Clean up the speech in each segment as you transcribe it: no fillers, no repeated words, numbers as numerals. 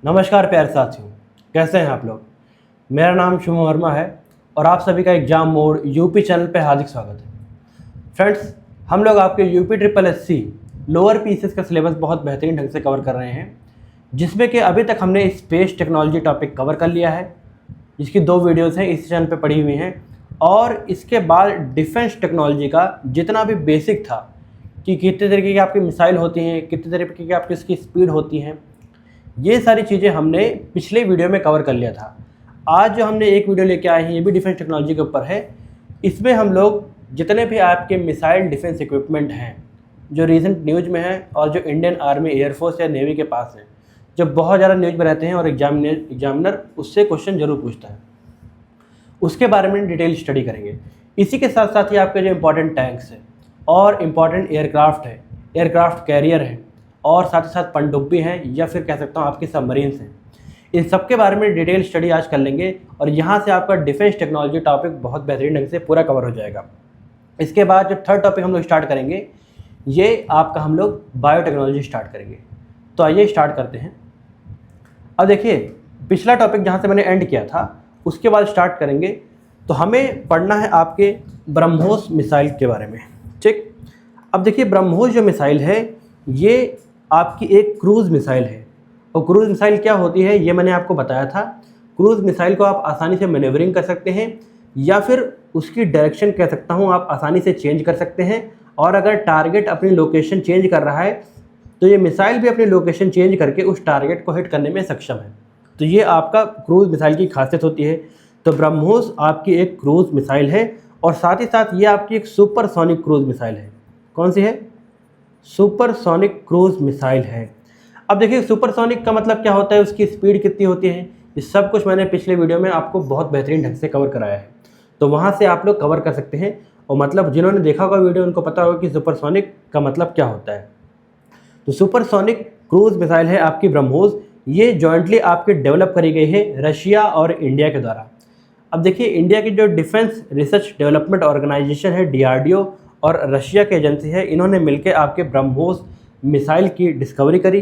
नमस्कार प्यारे साथियों, कैसे हैं आप लोग। मेरा नाम शुभम वर्मा है और आप सभी का एग्जाम मोड यूपी चैनल पे हार्दिक स्वागत है। फ्रेंड्स, हम लोग आपके UP triple SC lower PCS का सिलेबस बहुत बेहतरीन ढंग से कवर कर रहे हैं, जिसमें कि अभी तक हमने स्पेस टेक्नोलॉजी टॉपिक कवर कर लिया है, जिसकी 2 वीडियोज़ हैं इस चैनल पर पड़ी हुई हैं। और इसके बाद डिफेंस टेक्नोलॉजी का जितना भी बेसिक था कि कितने तरीके की आपकी मिसाइल होती हैं, कितने तरीके की आपकी इसकी स्पीड होती हैं, ये सारी चीज़ें हमने पिछले वीडियो में कवर कर लिया था। आज जो हमने एक वीडियो लेके आए हैं ये भी डिफेंस टेक्नोलॉजी के ऊपर है। इसमें हम लोग जितने भी आपके मिसाइल डिफेंस इक्विपमेंट हैं जो रीसेंट न्यूज़ में हैं और जो इंडियन आर्मी, एयरफोर्स या नेवी के पास हैं, जो बहुत ज़्यादा न्यूज़ में रहते हैं और एग्जामिनर उससे क्वेश्चन जरूर पूछता है, उसके बारे में डिटेल स्टडी करेंगे। इसी के साथ साथ ही आपके जो इंपॉर्टेंट टैंक्स हैं और इम्पॉर्टेंट एयरक्राफ्ट है, एयरक्राफ्ट कैरियर है और साथ ही साथ पनडुब्बी हैं या फिर कह सकता हूँ आपकी सबमरीन्स हैं, इन सब के बारे में डिटेल स्टडी आज कर लेंगे और यहाँ से आपका डिफेंस टेक्नोलॉजी टॉपिक बहुत बेहतरीन ढंग से पूरा कवर हो जाएगा। इसके बाद जो थर्ड टॉपिक हम लोग स्टार्ट करेंगे ये आपका हम लोग बायोटेक्नोलॉजी स्टार्ट करेंगे। तो आइए स्टार्ट करते हैं। अब देखिए, पिछला टॉपिक जहाँ से मैंने एंड किया था उसके बाद स्टार्ट करेंगे। तो हमें पढ़ना है आपके ब्रह्मोस मिसाइल के बारे में, ठीक। अब देखिए, ब्रह्मोस जो मिसाइल है ये आपकी एक क्रूज़ मिसाइल है। और क्रूज़ मिसाइल क्या होती है ये मैंने आपको बताया था। क्रूज़ मिसाइल को आप आसानी से मैनेवरिंग कर सकते हैं या फिर उसकी डायरेक्शन कह सकता हूँ आप आसानी से चेंज कर सकते हैं। और अगर टारगेट अपनी लोकेशन चेंज कर रहा है तो ये मिसाइल भी अपनी लोकेशन चेंज करके उस टारगेट को हिट करने में सक्षम है। तो ये आपका क्रूज़ मिसाइल की खासियत होती है। तो ब्रह्मोस आपकी एक क्रूज़ मिसाइल है और साथ ही साथ ये आपकी एक सुपरसोनिक क्रूज़ मिसाइल है। कौन सी है? सुपरसोनिक क्रूज़ मिसाइल है। अब देखिए, सुपरसोनिक का मतलब क्या होता है, उसकी स्पीड कितनी होती है, ये सब कुछ मैंने पिछले वीडियो में आपको बहुत बेहतरीन ढंग से कवर कराया है। तो वहाँ से आप लोग कवर कर सकते हैं और मतलब जिन्होंने देखा होगा वीडियो उनको पता होगा कि सुपरसोनिक का मतलब क्या होता है। तो सुपरसोनिक क्रूज़ मिसाइल है आपकी ब्रह्मोस। ये जॉइंटली आपके डेवलप करी गई है रशिया और इंडिया के द्वारा। अब देखिए, इंडिया की जो डिफेंस रिसर्च डेवलपमेंट ऑर्गेनाइजेशन है DRDO और रशिया की एजेंसी है, इन्होंने मिलकर आपके ब्रह्मोस मिसाइल की डिस्कवरी करी।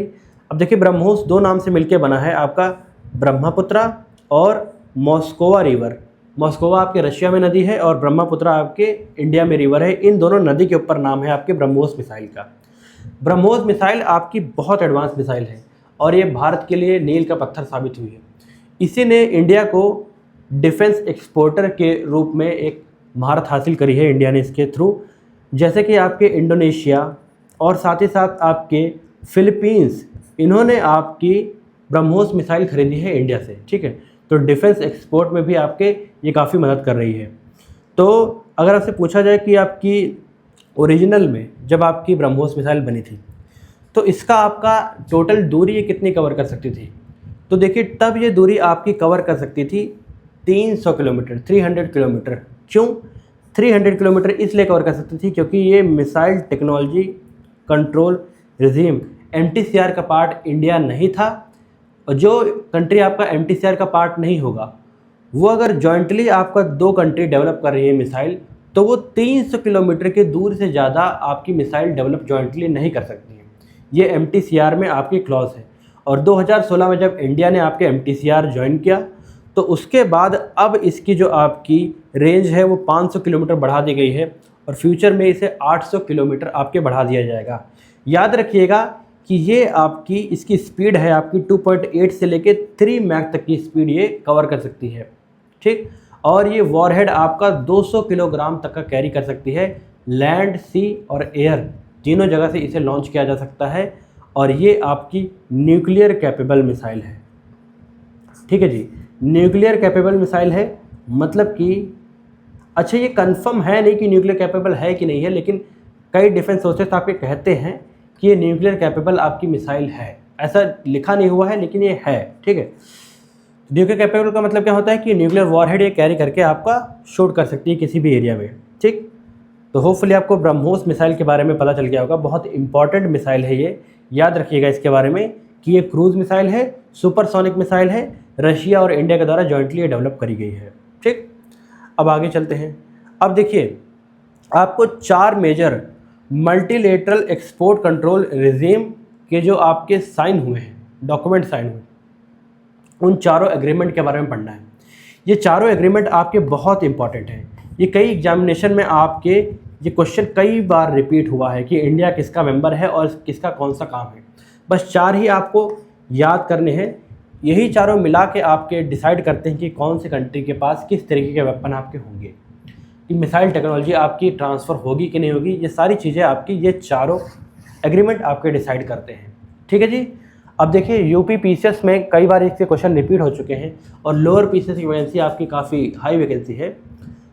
अब देखिए, ब्रह्मोस 2 नाम से मिलकर बना है आपका, ब्रह्मपुत्रा और मॉस्कोवा रिवर। मॉस्कोवा आपके रशिया में नदी है और ब्रह्मपुत्रा आपके इंडिया में रिवर है। इन दोनों नदी के ऊपर नाम है आपके ब्रह्मोस मिसाइल का। ब्रह्मोस मिसाइल आपकी बहुत एडवांस मिसाइल है और ये भारत के लिए मील का पत्थर साबित हुई है। इसी ने इंडिया को डिफेंस एक्सपोर्टर के रूप में एक महारत हासिल करी है इंडिया ने इसके थ्रू। जैसे कि आपके इंडोनेशिया और साथ ही साथ आपके फिलीपींस, इन्होंने आपकी ब्रह्मोस मिसाइल खरीदी है इंडिया से, ठीक है। तो डिफेंस एक्सपोर्ट में भी आपके ये काफ़ी मदद कर रही है। तो अगर आपसे पूछा जाए कि आपकी ओरिजिनल में जब आपकी ब्रह्मोस मिसाइल बनी थी तो इसका आपका टोटल दूरी ये कितनी कवर कर सकती थी, तो देखिए तब ये दूरी आपकी कवर कर सकती थी 300 किलोमीटर, 300 किलोमीटर। क्यों 300 किलोमीटर? इसलिए कवर कर सकती थी क्योंकि ये missile technology control regime MTCR का पार्ट इंडिया नहीं था। और जो कंट्री आपका MTCR का पार्ट नहीं होगा वो अगर जॉइंटली आपका 2 कंट्री डेवलप कर रही है मिसाइल, तो वो 300 किलोमीटर की दूर से ज़्यादा आपकी मिसाइल डेवलप जॉइंटली नहीं कर सकती है। ये MTCR में आपकी क्लॉज है। और 2016 में जब इंडिया ने आपके MTCR ज्वाइन किया तो उसके बाद अब इसकी जो आपकी रेंज है वो 500 किलोमीटर बढ़ा दी गई है और फ्यूचर में इसे 800 किलोमीटर आपके बढ़ा दिया जाएगा। याद रखिएगा कि ये आपकी इसकी स्पीड है आपकी 2.8 से लेके 3 मैक तक की स्पीड ये कवर कर सकती है, ठीक। और ये वॉरहेड आपका 200 किलोग्राम तक का कैरी कर सकती है। लैंड, सी और एयर तीनों जगह से इसे लॉन्च किया जा सकता है और ये आपकी न्यूक्लियर कैपेबल मिसाइल है, ठीक है जी। न्यूक्लियर कैपेबल मिसाइल है मतलब कि अच्छा ये कंफर्म है नहीं कि न्यूक्लियर कैपेबल है कि नहीं है, लेकिन कई डिफेंस सोर्सेस आपके कहते हैं कि ये न्यूक्लियर कैपेबल आपकी मिसाइल है। ऐसा लिखा नहीं हुआ है लेकिन ये है, ठीक है। न्यूक्लियर कैपेबल का मतलब क्या होता है कि न्यूक्लियर वॉरहेड ये कैरी करके आपका शूट कर सकती है किसी भी एरिया में, ठीक। तो होपफुली आपको ब्रह्मोस मिसाइल के बारे में पता चल गया होगा। बहुत इंपॉर्टेंट मिसाइल है ये, याद रखिएगा इसके बारे में कि ये क्रूज़ मिसाइल है, सुपरसोनिक मिसाइल है, रशिया और इंडिया के द्वारा जॉइंटली डेवलप करी गई है, ठीक। अब आगे चलते हैं। अब देखिए, आपको 4 major multilateral export control regime के जो आपके साइन हुए हैं, डॉक्यूमेंट साइन हुए, उन चारों एग्रीमेंट के बारे में पढ़ना है। ये चारों एग्रीमेंट आपके बहुत इंपॉर्टेंट हैं। ये कई एग्जामिनेशन में आपके ये क्वेश्चन कई बार रिपीट हुआ है कि इंडिया किसका मेंबर है और किसका कौन सा काम है। बस चार ही आपको याद करने हैं। यही चारों मिला के आपके डिसाइड करते हैं कि कौन से कंट्री के पास किस तरीके के वेपन आपके होंगे, कि मिसाइल टेक्नोलॉजी आपकी ट्रांसफ़र होगी कि नहीं होगी। ये सारी चीज़ें आपकी ये चारों एग्रीमेंट आपके डिसाइड करते हैं। ठीक है जी। अब देखिए यूपी पीसीएस में कई बार इसके क्वेश्चन रिपीट हो चुके हैं और लोअर पीसीएस की वैकेंसी आपकी काफ़ी हाई वैकेंसी है,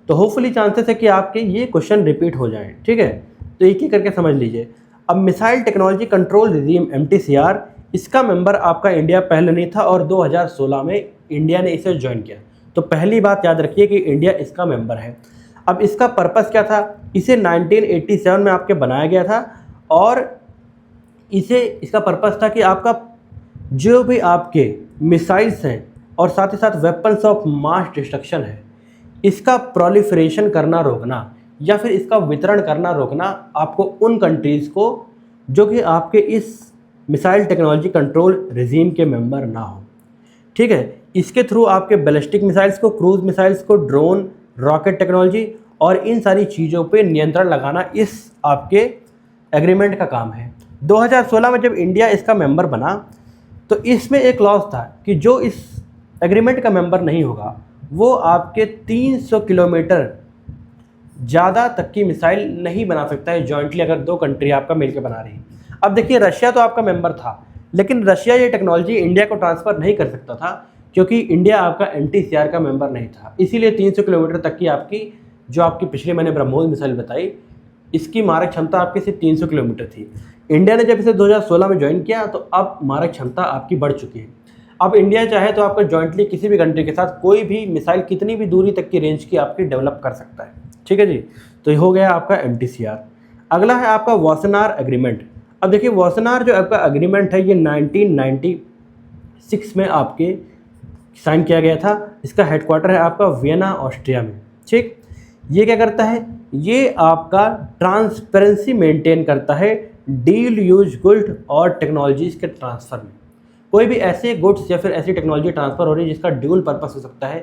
तो होपफुली चांसेस है कि आपके ये क्वेश्चन रिपीट हो जाएं। ठीक है, तो एक ही करके समझ लीजिए। अब missile technology control regime MTCR, इसका मेंबर आपका इंडिया पहले नहीं था और 2016 में इंडिया ने इसे ज्वाइन किया। तो पहली बात याद रखिए कि इंडिया इसका मेंबर है। अब इसका पर्पस क्या था? इसे 1987 में आपके बनाया गया था और इसका पर्पस था कि आपका जो भी आपके मिसाइल्स हैं और साथ ही साथ वेपन्स ऑफ मास डिस्ट्रक्शन है, इसका प्रोलिफरेशन करना रोकना या फिर इसका वितरण करना रोकना आपको उन कंट्रीज़ को जो कि आपके इस मिसाइल टेक्नोलॉजी कंट्रोल रिजीम के मेंबर ना हो। ठीक है, इसके थ्रू आपके बैलिस्टिक मिसाइल्स को, क्रूज मिसाइल्स को, ड्रोन, रॉकेट टेक्नोलॉजी और इन सारी चीज़ों पे नियंत्रण लगाना इस आपके एग्रीमेंट का काम है। 2016 में जब इंडिया इसका मेंबर बना तो इसमें एक क्लॉज था कि जो इस एग्रीमेंट का मेंबर नहीं होगा वो आपके 300 किलोमीटर ज़्यादा तक की मिसाइल नहीं बना सकता है जॉइंटली, अगर दो कंट्री आपका मिलकर बना रही। अब देखिए रशिया तो आपका मेंबर था, लेकिन रशिया ये टेक्नोलॉजी इंडिया को ट्रांसफ़र नहीं कर सकता था क्योंकि इंडिया आपका MTCR का मेंबर नहीं था। इसीलिए 300 किलोमीटर तक की आपकी जो आपकी पिछले मैंने ब्रह्मोस मिसाइल बताई, इसकी मारक क्षमता आपकी सिर्फ 300 किलोमीटर थी। इंडिया ने जब इसे 2016 में ज्वाइन किया तो अब मारक क्षमता आपकी बढ़ चुकी है। अब इंडिया चाहे तो आपका जॉइंटली किसी भी कंट्री के साथ कोई भी मिसाइल कितनी भी दूरी तक की रेंज की आपकी डेवलप कर सकता है। ठीक है जी, तो ये हो गया आपका MTCR। अगला है आपका वासेनार एग्रीमेंट। अब देखिए वासेनार जो आपका एग्रीमेंट है ये 1996 में आपके साइन किया गया था। इसका हेडक्वार्टर है आपका वियना, ऑस्ट्रिया में। ठीक, ये क्या करता है? ये आपका ट्रांसपेरेंसी मेंटेन करता है डील यूज गुड्स और टेक्नोलॉजीज़ के ट्रांसफ़र में। कोई भी ऐसे गुड्स या फिर ऐसी टेक्नोलॉजी ट्रांसफ़र हो रही है जिसका ड्यूल पर्पस हो सकता है,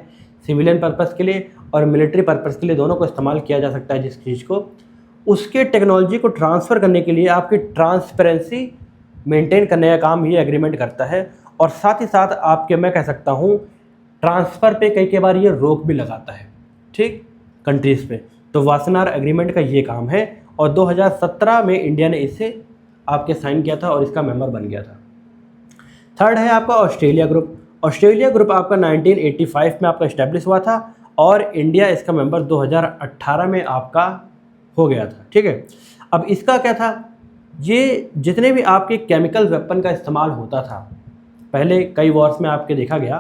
सिविलियन पर्पस के लिए और मिलिट्री पर्पस के लिए, दोनों को इस्तेमाल किया जा सकता है जिस चीज़ को, उसके टेक्नोलॉजी को ट्रांसफ़र करने के लिए आपकी ट्रांसपेरेंसी मेंटेन करने का काम ये एग्रीमेंट करता है। और साथ ही साथ आपके मैं कह सकता हूँ ट्रांसफ़र पे कई बार ये रोक भी लगाता है, ठीक, कंट्रीज़ पे। तो वासेनार एग्रीमेंट का ये काम है और 2017 में इंडिया ने इसे आपके साइन किया था और इसका मेंबर बन गया था। थर्ड है आपका ऑस्ट्रेलिया ग्रुप। ऑस्ट्रेलिया ग्रुप आपका 1985 में आपका इस्टेब्लिश हुआ था और इंडिया इसका मेंबर 2018 में आपका हो गया था। ठीक है, अब इसका क्या था? ये जितने भी आपके केमिकल वेपन का इस्तेमाल होता था, पहले कई वॉर्स में आपके देखा गया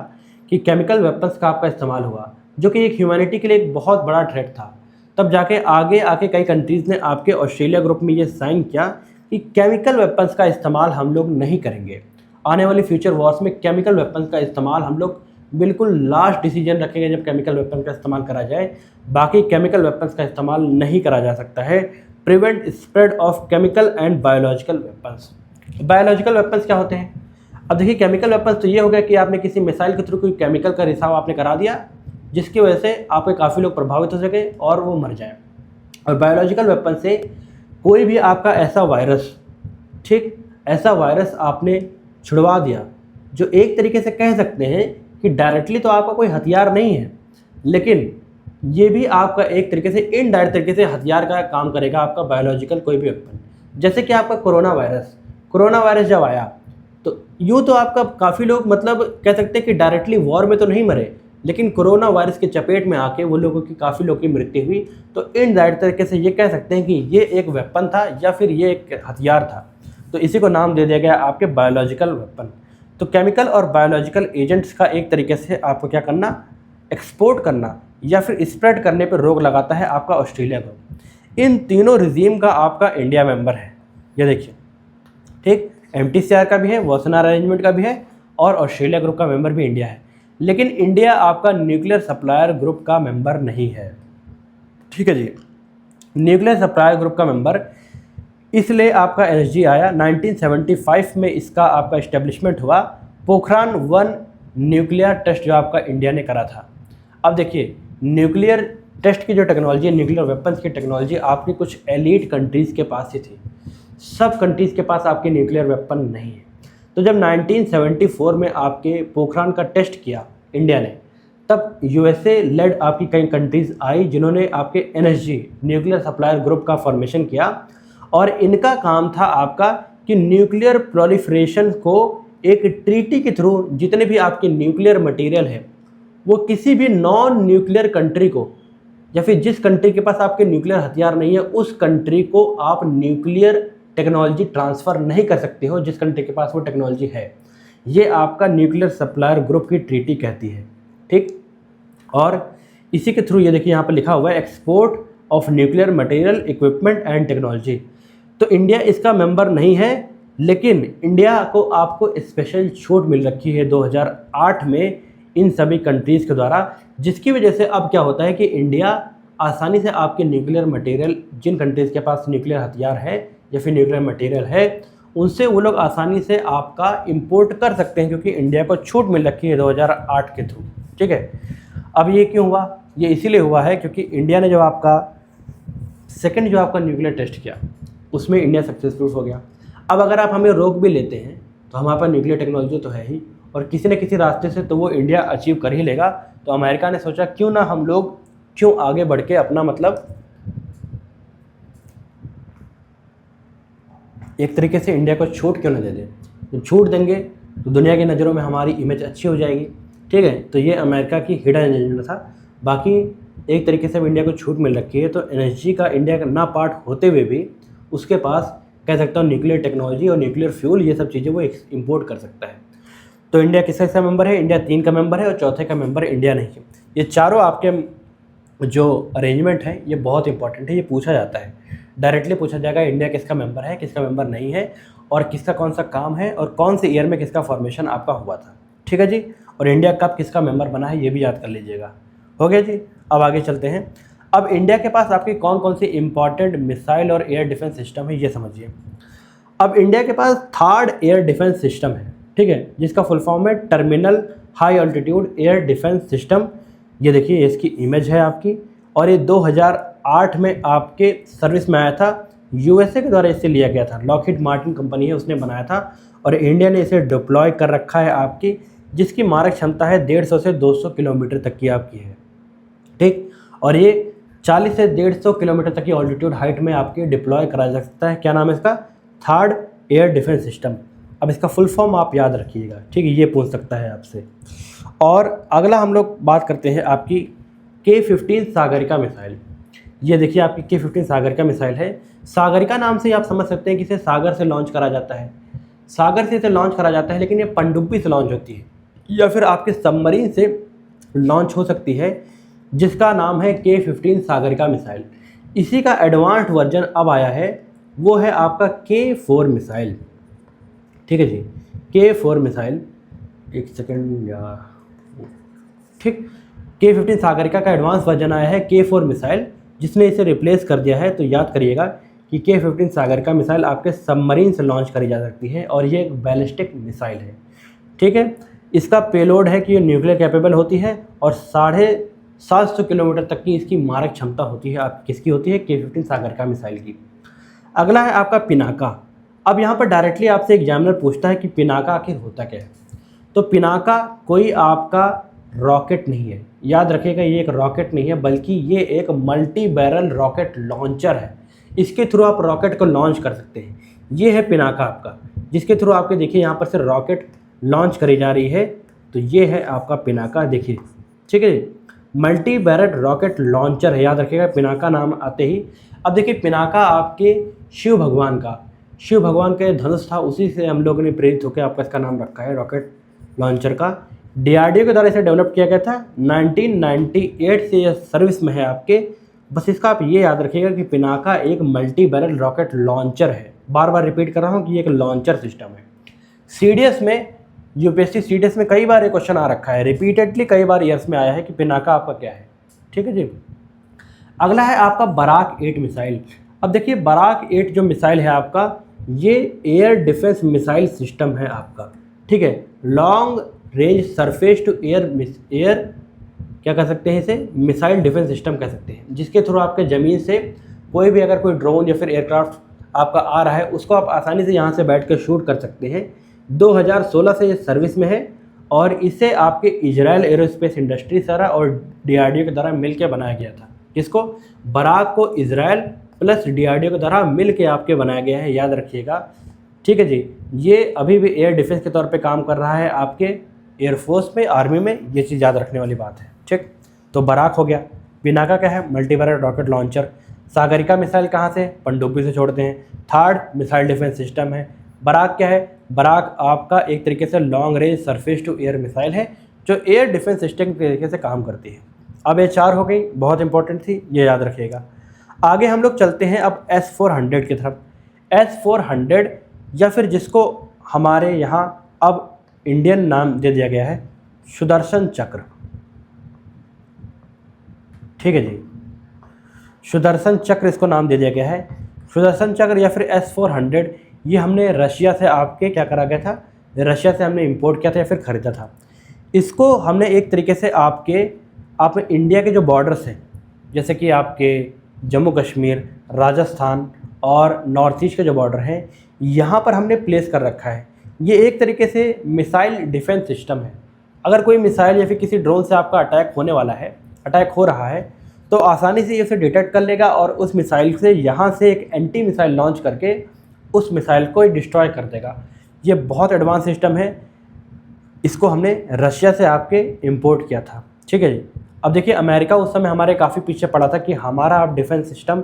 कि केमिकल वेपन्स का आपका इस्तेमाल हुआ, जो कि एक ह्यूमैनिटी के लिए एक बहुत बड़ा थ्रेट था। तब जाके आगे आके कई कंट्रीज़ ने आपके ऑस्ट्रेलिया ग्रुप में ये साइन किया कि केमिकल वेपन्स का इस्तेमाल हम लोग नहीं करेंगे। आने वाली फ्यूचर वॉर्स में केमिकल वेपन्स का इस्तेमाल हम लोग बिल्कुल लास्ट डिसीजन रखेंगे जब केमिकल वेपन का इस्तेमाल करा जाए। बाकी केमिकल वेपन्स का इस्तेमाल नहीं करा जा सकता है। Prevent spread of chemical and biological weapons. Biological weapons क्या होते हैं? अब देखिए केमिकल वेपन्स तो ये हो गया कि आपने किसी मिसाइल के थ्रू कोई केमिकल का रिसाव आपने करा दिया जिसकी वजह से आपके काफ़ी लोग प्रभावित हो सके और वो मर जाए। और बायोलॉजिकल वेपन से कोई भी आपका ऐसा वायरस, ठीक, ऐसा वायरस आपने छुड़वा दिया जो एक तरीके से कह सकते हैं कि डायरेक्टली तो आपका कोई हथियार नहीं है, लेकिन ये भी आपका एक तरीके से इनडायरेक्ट तरीके से हथियार का काम करेगा आपका बायोलॉजिकल कोई भी वेपन। जैसे कि आपका कोरोना वायरस जब आया तो यूँ तो आपका काफ़ी लोग मतलब कह सकते हैं कि डायरेक्टली वॉर में तो नहीं मरे, लेकिन कोरोना वायरस के चपेट में आके वो लोगों की काफ़ी लोगों की मृत्यु हुई। तो इनडायरेक्ट तरीके से ये कह सकते हैं कि ये एक वेपन था या फिर ये एक हथियार था, तो इसी को नाम दे दिया गया आपके बायोलॉजिकल वेपन। तो केमिकल और बायोलॉजिकल एजेंट्स का एक तरीके से आपको क्या करना, एक्सपोर्ट करना या फिर स्प्रेड करने पर रोक लगाता है आपका ऑस्ट्रेलिया ग्रुप। इन तीनों रिजीम का आपका इंडिया मेंबर है, ये देखिए, ठीक, MTCR का भी है, वासेनार अरेंजमेंट का भी है और ऑस्ट्रेलिया ग्रुप का मेंबर भी इंडिया है। लेकिन इंडिया आपका न्यूक्लियर सप्लायर ग्रुप का मेंबर नहीं है। ठीक है जी, न्यूक्लियर सप्लायर ग्रुप का मेंबर इसलिए आपका NSG आया 1975 में, इसका आपका इस्टेब्लिशमेंट हुआ। पोखरान 1 न्यूक्लियर टेस्ट जो आपका इंडिया ने करा था। अब देखिए, न्यूक्लियर टेस्ट की जो टेक्नोलॉजी है, न्यूक्लियर वेपन्स की टेक्नोलॉजी आपकी कुछ एलीट कंट्रीज़ के पास ही थी। सब कंट्रीज़ के पास आपके न्यूक्लियर वेपन नहीं है। तो जब 1974 में आपके पोखरान का टेस्ट किया इंडिया ने, तब यूएसए लेड आपकी कई कंट्रीज़ आई जिन्होंने आपके एनएसजी न्यूक्लियर सप्लायर ग्रुप का फॉर्मेशन किया, और इनका काम था आपका कि न्यूक्लियर प्रोलिफरेशन को एक ट्रीटी के थ्रू जितने भी आपके न्यूक्लियर मटेरियल है वो किसी भी नॉन न्यूक्लियर कंट्री को, या फिर जिस कंट्री के पास आपके न्यूक्लियर हथियार नहीं है उस कंट्री को आप न्यूक्लियर टेक्नोलॉजी ट्रांसफ़र नहीं कर सकते हो जिस कंट्री के पास वो टेक्नोलॉजी है। ये आपका न्यूक्लियर सप्लायर ग्रुप की ट्रीटी कहती है, ठीक। और इसी के थ्रू ये देखिए यहाँ पर लिखा हुआ है export of nuclear material equipment and technology. तो इंडिया इसका मेंबर नहीं है, लेकिन इंडिया को आपको स्पेशल छूट मिल रखी है 2008 में इन सभी कंट्रीज़ के द्वारा, जिसकी वजह से अब क्या होता है कि इंडिया आसानी से आपके न्यूक्लियर मटेरियल, जिन कंट्रीज़ के पास न्यूक्लियर हथियार है या फिर न्यूक्लियर मटेरियल है, उनसे वो लोग आसानी से आपका इंपोर्ट कर सकते हैं, क्योंकि इंडिया को छूट मिल रखी है 2008 के थ्रू, ठीक है। अब ये क्यों हुआ? ये इसीलिए हुआ है क्योंकि इंडिया ने जो आपका सेकंड जो आपका न्यूक्लियर टेस्ट किया उसमें इंडिया सक्सेसफुल हो गया। अब अगर आप हमें रोक भी लेते हैं तो हमारे पास न्यूक्लियर टेक्नोलॉजी तो है ही, और किसी न किसी रास्ते से तो वो इंडिया अचीव कर ही लेगा। तो अमेरिका ने सोचा क्यों ना हम लोग क्यों आगे बढ़ के अपना मतलब एक तरीके से इंडिया को छूट क्यों ना दे दें। जब छूट देंगे तो दुनिया की नज़रों में हमारी इमेज अच्छी हो जाएगी, ठीक है। तो ये अमेरिका की हिडन एजेंडा था। बाकी एक तरीके से इंडिया को छूट मिल रखी है, तो एनएसजी का इंडिया का ना पार्ट होते हुए भी उसके पास कह सकता हूँ न्यूक्लियर टेक्नोलॉजी और न्यूक्लियर फ्यूल, ये सब चीज़ें वो इंपोर्ट कर सकता है। तो इंडिया किसका मेंबर है? इंडिया 3 का मेंबर है और चौथे का मेंबर इंडिया नहीं है। ये चारों आपके जो अरेंजमेंट है ये बहुत इंपॉर्टेंट है, ये पूछा जाता है, डायरेक्टली पूछा जाएगा इंडिया किसका मेंबर है, किसका मेंबर नहीं है, और किसका कौन सा काम है, और कौन से ईयर में किसका फॉर्मेशन आपका हुआ था, ठीक है जी। और इंडिया कब किसका मेंबर बना है ये भी याद कर लीजिएगा। हो गया जी। अब आगे चलते हैं। अब इंडिया के पास आपकी कौन कौन सी इंपॉर्टेंट मिसाइल और एयर डिफेंस सिस्टम है ये समझिए। अब इंडिया के पास थर्ड एयर डिफेंस सिस्टम है, ठीक है, जिसका फुल फॉर्म है terminal high altitude air defence system. ये देखिए इसकी इमेज है आपकी, और ये 2008 में आपके सर्विस में आया था। यूएसए के द्वारा इसे लिया गया था, लॉकहीड मार्टिन कंपनी है उसने बनाया था, और इंडिया ने इसे डिप्लॉय कर रखा है आपकी, जिसकी मारक क्षमता है 150 से 200 किलोमीटर तक की आपकी है, ठीक। और ये 40 से 150 किलोमीटर तक की ऑल्टीट्यूड हाइट में आपके डिप्लॉय करा जा सकता है। क्या नाम है इसका? Third air defence system. अब इसका फुल फॉर्म आप याद रखिएगा, ठीक है, ये पूछ सकता है आपसे। और अगला हम लोग बात करते हैं आपकी K-15 सागरिका मिसाइल। ये देखिए आपकी K-15 सागरिका मिसाइल है। सागरिका नाम से आप समझ सकते हैं कि इसे सागर से लॉन्च करा जाता है, सागर से इसे लॉन्च करा जाता है, लेकिन ये पनडुब्बी से लॉन्च होती है या फिर आपके सबमरीन से लॉन्च हो सकती है, जिसका नाम है K-15 सागरिका मिसाइल। इसी का एडवांस्ड वर्जन अब आया है, वो है आपका K4 मिसाइल, ठीक है जी। K4 मिसाइल, एक सेकेंड यार, ठीक। K-15 सागरिका का एडवांस वर्जन आया है K4 मिसाइल, जिसने इसे रिप्लेस कर दिया है। तो याद करिएगा कि K-15 सागरिका मिसाइल आपके सबमरीन से लॉन्च करी जा सकती है, और ये एक बैलिस्टिक मिसाइल है, ठीक है। इसका पेलोड है कि ये न्यूक्लियर कैपेबल होती है, और 750 किलोमीटर तक की इसकी मारक क्षमता होती है। आप किसकी होती है? K-15 सागरिका मिसाइल की। अगला है आपका पिनाका। अब यहाँ पर डायरेक्टली आपसे एग्जामिनर पूछता है कि पिनाका आखिर होता क्या है। तो पिनाका कोई आपका रॉकेट नहीं है, याद रखिएगा, ये एक रॉकेट नहीं है, बल्कि ये एक मल्टी बैरल रॉकेट लॉन्चर है। इसके थ्रू आप रॉकेट को लॉन्च कर सकते हैं। ये है पिनाका आपका, जिसके थ्रू आपके देखिए यहाँ पर से रॉकेट लॉन्च करी जा रही है। तो ये है आपका पिनाका, देखिए, ठीक है। मल्टी बैरल रॉकेट लॉन्चर है, याद रखिएगा पिनाका नाम आते ही। अब देखिए पिनाका आपके शिव भगवान का धनुष था, उसी से हम लोगों ने प्रेरित होकर आपका इसका नाम रखा है रॉकेट लॉन्चर का। डीआरडीओ के द्वारा इसे डेवलप किया गया था 1998 से, यह सर्विस में है आपके। बस इसका आप ये याद रखिएगा कि पिनाका एक मल्टी बैरल रॉकेट लॉन्चर है। बार बार रिपीट कर रहा हूँ कि ये एक लॉन्चर सिस्टम है। सीडीएस में, यूपीएससी सीडीएस में कई बार ये क्वेश्चन आ रखा है, रिपीटेडली कई बार ईयर्स में आया है कि पिनाका आपका क्या है, ठीक है जी। अगला है आपका बराक 8 मिसाइल। अब देखिए बराक 8 जो मिसाइल है आपका, ये एयर डिफेंस मिसाइल सिस्टम है आपका, ठीक है। Long range surface to air क्या कह सकते हैं इसे, मिसाइल डिफेंस सिस्टम कह सकते हैं, जिसके थ्रू आपके ज़मीन से कोई भी अगर कोई ड्रोन या फिर एयरक्राफ्ट आपका आ रहा है उसको आप आसानी से यहाँ से बैठ कर शूट कर सकते हैं। 2016 से ये सर्विस में है और इसे आपके इजराइल एरोस्पेस इंडस्ट्री सारा और DRDO के द्वारा मिलकर बनाया गया था। किसको, बराक को इजराइल प्लस DRDO के द्वारा मिल के आपके बनाया गया है, याद रखिएगा। ठीक है जी, ये अभी भी एयर डिफेंस के तौर पे काम कर रहा है आपके एयरफोर्स में, आर्मी में, ये चीज़ याद रखने वाली बात है। ठीक, तो बराक हो गया। पिनाका क्या है, multibarrel rocket launcher. Sagarika missile कहाँ से, पनडुब्बी से छोड़ते हैं। थर्ड मिसाइल डिफेंस सिस्टम है। बराक क्या है, बराक आपका एक तरीके से long range surface to air missile है जो एयर डिफेंस सिस्टम के तरीके से काम करती है। अब ये 4 हो गई, बहुत इंपॉर्टेंट थी, ये याद रखिएगा। आगे हम लोग चलते हैं अब S-400 की तरफ। S-400 या फिर जिसको हमारे यहाँ अब इंडियन नाम दे दिया गया है सुदर्शन चक्र। ठीक है जी, सुदर्शन चक्र इसको नाम दे दिया गया है। सुदर्शन चक्र या फिर S-400 ये हमने रशिया से आपके क्या करा गया था, रशिया से हमने इंपोर्ट किया था या फिर ख़रीदा था। इसको हमने एक तरीके से आप इंडिया के जो बॉर्डर्स हैं, जैसे कि आपके जम्मू कश्मीर, राजस्थान और नॉर्थ ईस्ट के जो बॉर्डर हैं, यहाँ पर हमने प्लेस कर रखा है। ये एक तरीके से मिसाइल डिफेंस सिस्टम है। अगर कोई मिसाइल या फिर किसी ड्रोन से आपका अटैक होने वाला है, अटैक हो रहा है, तो आसानी से ये उसे डिटेक्ट कर लेगा और उस मिसाइल से यहाँ से एक एंटी मिसाइल लॉन्च करके उस मिसाइल को डिस्ट्रॉय कर देगा। ये बहुत एडवांस सिस्टम है। इसको हमने रशिया से आपके इंपोर्ट किया था। ठीक है जी। अब देखिए, अमेरिका उस समय हमारे काफ़ी पीछे पड़ा था कि हमारा आप डिफेंस सिस्टम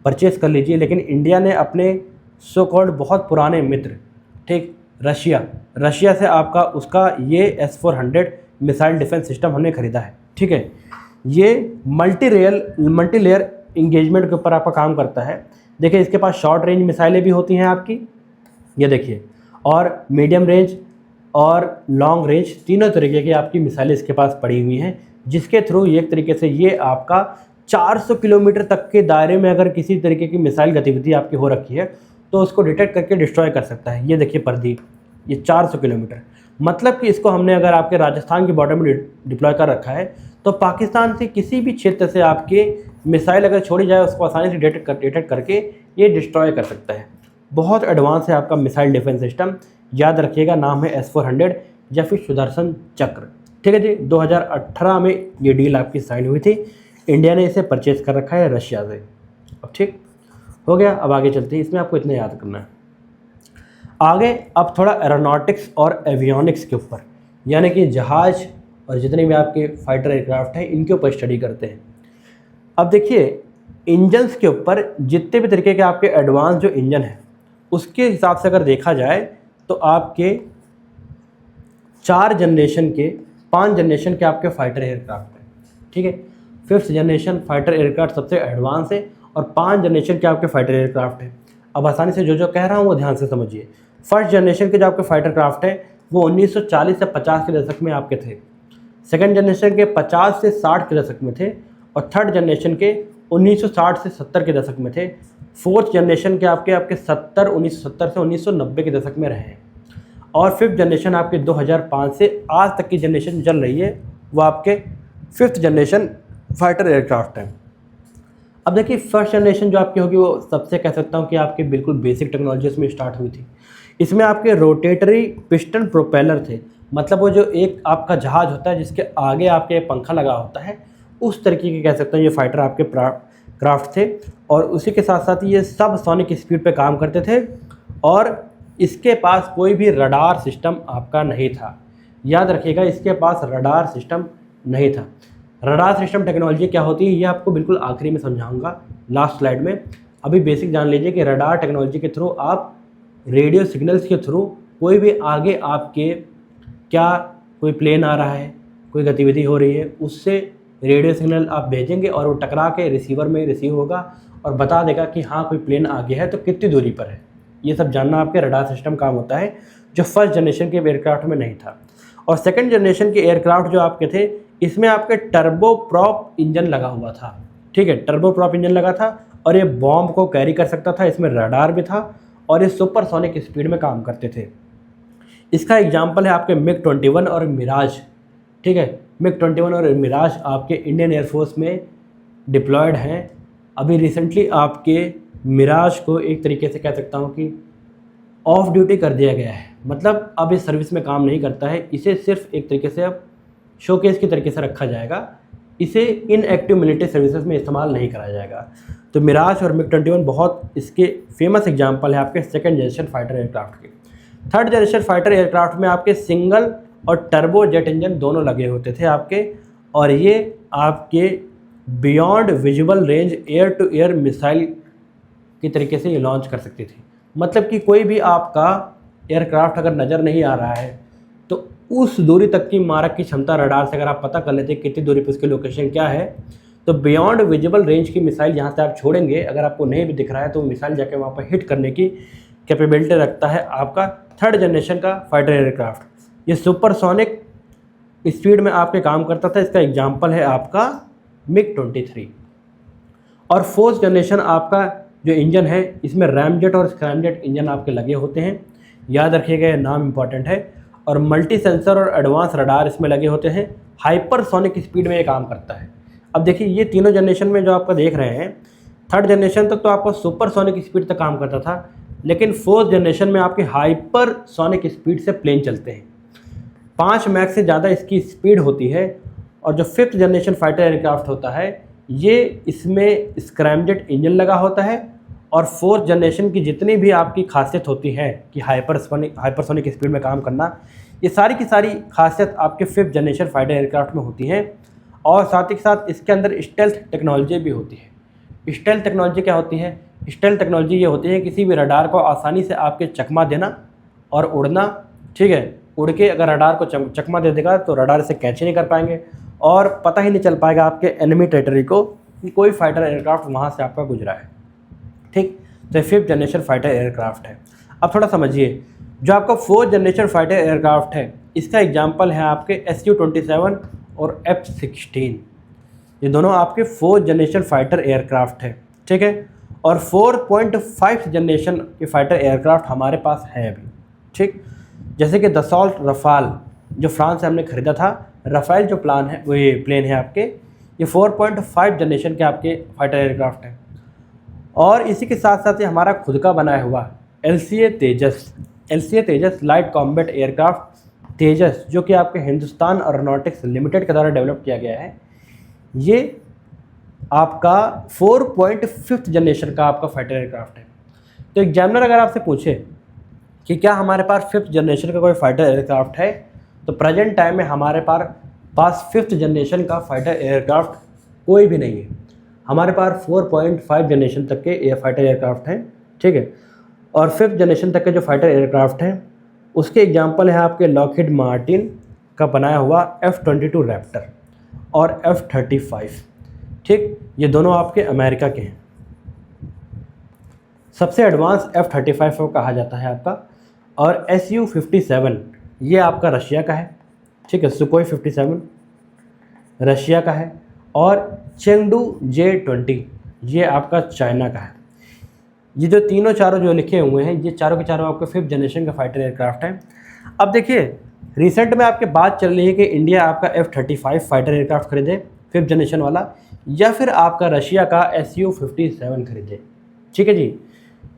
परचेज़ कर लीजिए, लेकिन इंडिया ने अपने सो कॉल्ड बहुत पुराने मित्र, ठीक, रशिया से आपका उसका ये S-400 मिसाइल डिफेंस सिस्टम हमने ख़रीदा है। ठीक है, ये मल्टीलेयर इंगेजमेंट के ऊपर आपका काम करता है। देखिए, इसके पास शॉर्ट रेंज मिसाइलें भी होती हैं आपकी, ये देखिए, और मीडियम रेंज और लॉन्ग रेंज तीनों तरीके की आपकी मिसाइलें इसके पास पड़ी हुई हैं, जिसके थ्रू ये एक तरीके से ये आपका 400 किलोमीटर तक के दायरे में अगर किसी तरीके की मिसाइल गतिविधि आपकी हो रखी है तो उसको डिटेक्ट करके डिस्ट्रॉय कर सकता है। ये देखिए प्रदीप, ये 400 किलोमीटर, मतलब कि इसको हमने अगर आपके राजस्थान के बॉर्डर में डिप्लॉय कर रखा है तो पाकिस्तान से किसी भी क्षेत्र से आपके मिसाइल अगर छोड़ी जाए उसको आसानी से डिटेक्ट करके ये डिस्ट्रॉय कर सकता है। बहुत एडवांस है आपका मिसाइल डिफेंस सिस्टम, याद रखिएगा। नाम है S-400 या फिर सुदर्शन चक्र। ठीक है जी, 2018 में ये डील आपकी साइन हुई थी। इंडिया ने इसे परचेज कर रखा है रशिया से। अब ठीक हो गया, अब आगे चलते हैं। इसमें आपको इतना याद करना है। आगे अब थोड़ा एरोनॉटिक्स और एवियोनिक्स के ऊपर, यानी कि जहाज और जितने भी आपके फाइटर एयरक्राफ्ट हैं इनके ऊपर स्टडी करते हैं। अब देखिए, इंजन्स के ऊपर जितने भी तरीके के आपके एडवांस जो इंजन है उसके हिसाब से अगर देखा जाए तो आपके 5 जनरेशन के आपके फाइटर एयरक्राफ्ट हैं। ठीक है, 5th जनरेशन फाइटर एयरक्राफ्ट सबसे एडवांस है और 5 जनरेशन के आपके फाइटर एयरक्राफ्ट हैं। अब आसानी से जो कह रहा हूँ वो ध्यान से समझिए। फर्स्ट जनरेशन के जो आपके फाइटर क्राफ्ट हैं वो 1940 से 50 के दशक में आपके थे। सेकंड जनरेशन के 50 से 60 के दशक में थे और थर्ड जनरेशन के 1960 से 70 के दशक में थे। फोर्थ जनरेशन के आपके 1970 से 1990 के दशक में रहे हैं और फिफ्थ जनरेशन आपके 2005 से आज तक की जनरेशन चल रही है वो आपके 5th जनरेशन फाइटर एयरक्राफ्ट है। अब देखिए, फर्स्ट जनरेशन जो आपकी होगी वो सबसे कह सकता हूँ कि आपके बिल्कुल बेसिक टेक्नोलॉजी इसमें स्टार्ट हुई थी। इसमें आपके रोटेटरी पिस्टन प्रोपेलर थे, मतलब वो जो एक आपका जहाज़ होता है जिसके आगे आपके पंखा लगा होता है, उस तरीके के कह सकते हैं ये फाइटर आपके क्राफ्ट थे। और उसी के साथ साथ ये सब सोनिक स्पीड पे काम करते थे और इसके पास कोई भी रडार सिस्टम आपका नहीं था। याद रखिएगा, इसके पास रडार सिस्टम नहीं था। रडार सिस्टम टेक्नोलॉजी क्या होती है ये आपको बिल्कुल आखिरी में समझाऊंगा, लास्ट स्लाइड में। अभी बेसिक जान लीजिए कि रडार टेक्नोलॉजी के थ्रू आप रेडियो सिग्नल्स के थ्रू कोई भी आगे आपके क्या कोई प्लेन आ रहा है, कोई गतिविधि हो रही है, उससे रेडियो सिग्नल आप भेजेंगे और वो टकरा के रिसीवर में रिसीव होगा और बता देगा कि हाँ कोई प्लेन आगे है तो कितनी दूरी पर है। ये सब जानना आपके रडार सिस्टम काम होता है, जो फर्स्ट जनरेशन के एयरक्राफ्ट में नहीं था। और सेकंड जनरेशन के एयरक्राफ्ट जो आपके थे इसमें आपके टर्बो प्रॉप इंजन लगा हुआ था। ठीक है, टर्बो प्रॉप इंजन लगा था और ये बॉम्ब को कैरी कर सकता था। इसमें रडार भी था और ये सुपरसोनिक स्पीड में काम करते थे। इसका एग्जाम्पल है आपके मिग 21 और मिराज। ठीक है, मिग 21 और मिराज आपके इंडियन एयरफोर्स में डिप्लॉयड हैं। अभी रिसेंटली आपके मिराज को एक तरीके से कह सकता हूँ कि ऑफ ड्यूटी कर दिया गया है, मतलब अब इस सर्विस में काम नहीं करता है। इसे सिर्फ एक तरीके से अब शोकेस की तरीके से रखा जाएगा, इसे इनएक्टिव मिलिट्री सर्विसेज में इस्तेमाल नहीं करा जाएगा। तो मिराज और मिग 21 बहुत इसके फेमस एग्जाम्पल है आपके सेकेंड जनरेशन फाइटर एयरक्राफ्ट के। थर्ड जनरेशन फाइटर एयरक्राफ्ट में आपके सिंगल और टर्बो जेट इंजन दोनों लगे होते थे आपके, और ये आपके beyond visual range air to air missile की तरीके से ये लॉन्च कर सकती थी। मतलब कि कोई भी आपका एयरक्राफ्ट अगर नज़र नहीं आ रहा है तो उस दूरी तक की मारक की क्षमता रडार से अगर आप पता कर लेते हैं कितनी दूरी पर उसकी लोकेशन क्या है, तो बियॉन्ड विजिबल रेंज की मिसाइल जहाँ से आप छोड़ेंगे, अगर आपको नहीं भी दिख रहा है तो मिसाइल जाके वहाँ पर हिट करने की कैपेबिलिटी रखता है आपका थर्ड जनरेशन का फाइटर एयरक्राफ्ट। ये सुपरसोनिक स्पीड में आपके काम करता था। इसका एग्जाम्पल है आपका मिग 23। और फोर्थ जनरेशन आपका जो इंजन है, इसमें रैमजेट और स्क्रैमजेट इंजन आपके लगे होते हैं, याद रखिएगा ये नाम इंपॉर्टेंट है। और मल्टी सेंसर और एडवांस रडार इसमें लगे होते हैं। हाइपरसोनिक स्पीड में ये काम करता है। अब देखिए ये तीनों जनरेशन में जो आपका देख रहे हैं, थर्ड जनरेशन तक तो आपका सुपरसोनिक स्पीड तक काम करता था, लेकिन फोर्थ जनरेशन में आपके हाइपरसोनिक स्पीड से प्लेन चलते हैं। 5 मैक से ज़्यादा इसकी स्पीड होती है। और जो फिफ्थ जनरेशन फाइटर एयरक्राफ्ट होता है, ये इसमें स्क्रैमजेट इंजन लगा होता है। और फोर्थ जनरेशन की जितनी भी आपकी खासियत होती है कि हाइपरसोनिक स्पीड में काम करना, ये सारी की सारी खासियत आपके फिफ्थ जनरेशन फाइटर एयरक्राफ्ट में होती हैं। और साथ ही साथ इसके अंदर स्टेल्थ टेक्नोलॉजी भी होती है। स्टेल्थ टेक्नोलॉजी क्या होती है? स्टेल्थ टेक्नोलॉजी ये होती है किसी भी रडार को आसानी से आपके चकमा देना और उड़ना। ठीक है, उड़ के अगर रडार को चकमा दे देगा तो रडार से कैच ही नहीं कर पाएंगे और पता ही नहीं चल पाएगा आपके एनिमी टेरिटरी को कि कोई फाइटर एयरक्राफ्ट वहाँ से आपका गुजरा है। ठीक, तो फिफ्थ जनरेशन फाइटर एयरक्राफ्ट है। अब थोड़ा समझिए, जो आपका फोर्थ जनरेशन फाइटर एयरक्राफ्ट है, इसका एग्जाम्पल है आपके SU-27 और F-16। ये दोनों आपके फोर्थ जनरेशन फाइटर एयरक्राफ्ट है। ठीक है, और 4.5 जनरेशन के फाइटर एयरक्राफ्ट हमारे पास है अभी। ठीक, जैसे कि दसॉल्ट रफाल जो फ्रांस से हमने ख़रीदा था, रफाल जो प्लान है वो ये प्लेन है आपके, ये 4.5 जनरेशन के आपके फाइटर एयरक्राफ्ट हैं। और इसी के साथ साथ ये हमारा खुद का बनाया हुआ LCA तेजस लाइट कॉम्बैट एयरक्राफ्ट तेजस, जो कि आपके हिंदुस्तान एरोनॉटिक्स लिमिटेड के द्वारा डेवलप किया गया है, ये आपका 4.5 जनरेशन का आपका फाइटर एयरक्राफ्ट है। तो एग्जामिनर अगर आपसे पूछे कि क्या हमारे पास फिफ्थ जनरेशन का कोई फाइटर एयरक्राफ्ट है, तो प्रेजेंट टाइम में हमारे पास फिफ्थ जनरेशन का फाइटर एयरक्राफ्ट कोई भी नहीं है। हमारे पास 4.5 जनरेशन तक के फाइटर एयरक्राफ्ट हैं। ठीक है, और फिफ्थ जनरेशन तक के जो फाइटर एयरक्राफ्ट हैं उसके एग्जांपल है आपके लॉकहीड मार्टिन का बनाया हुआ F-22 रैप्टर और F-35। ठीक, ये दोनों आपके अमेरिका के हैं। सबसे एडवांस F-35 को कहा जाता है आपका। और SU-57 ये आपका रशिया का है। ठीक है, सुकोई 57 रशिया का है। और चेंगडू J-20 ये आपका चाइना का है। ये जो तीनों चारों जो लिखे हुए हैं, ये चारों के चारों आपके फिफ्थ जनरेशन का फाइटर एयरक्राफ्ट हैं। अब देखिए, रिसेंट में आपके बात चल रही है कि इंडिया आपका F-35 फाइटर एयरक्राफ्ट खरीदे फिफ्थ जनरेशन वाला, या फिर आपका रशिया का SU-57 खरीदे। ठीक है जी,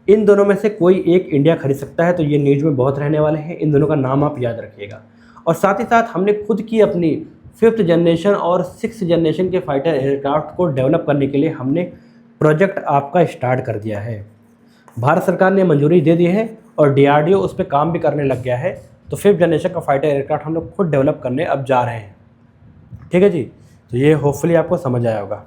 इन दोनों में से कोई एक इंडिया खरीद सकता है। तो ये न्यूज़ में बहुत रहने वाले हैं, इन दोनों का नाम आप याद रखिएगा। और साथ ही साथ हमने खुद की अपनी फिफ्थ जनरेशन और सिक्स जनरेशन के फाइटर एयरक्राफ्ट को डेवलप करने के लिए हमने प्रोजेक्ट आपका स्टार्ट कर दिया है। भारत सरकार ने मंजूरी दे दी है और DRDO उस पर काम भी करने लग गया है। तो फिफ्थ जनरेशन का फाइटर एयरक्राफ्ट हम लोग खुद डेवलप करने अब जा रहे हैं। ठीक है जी, तो ये होपफुली आपको समझ आया होगा।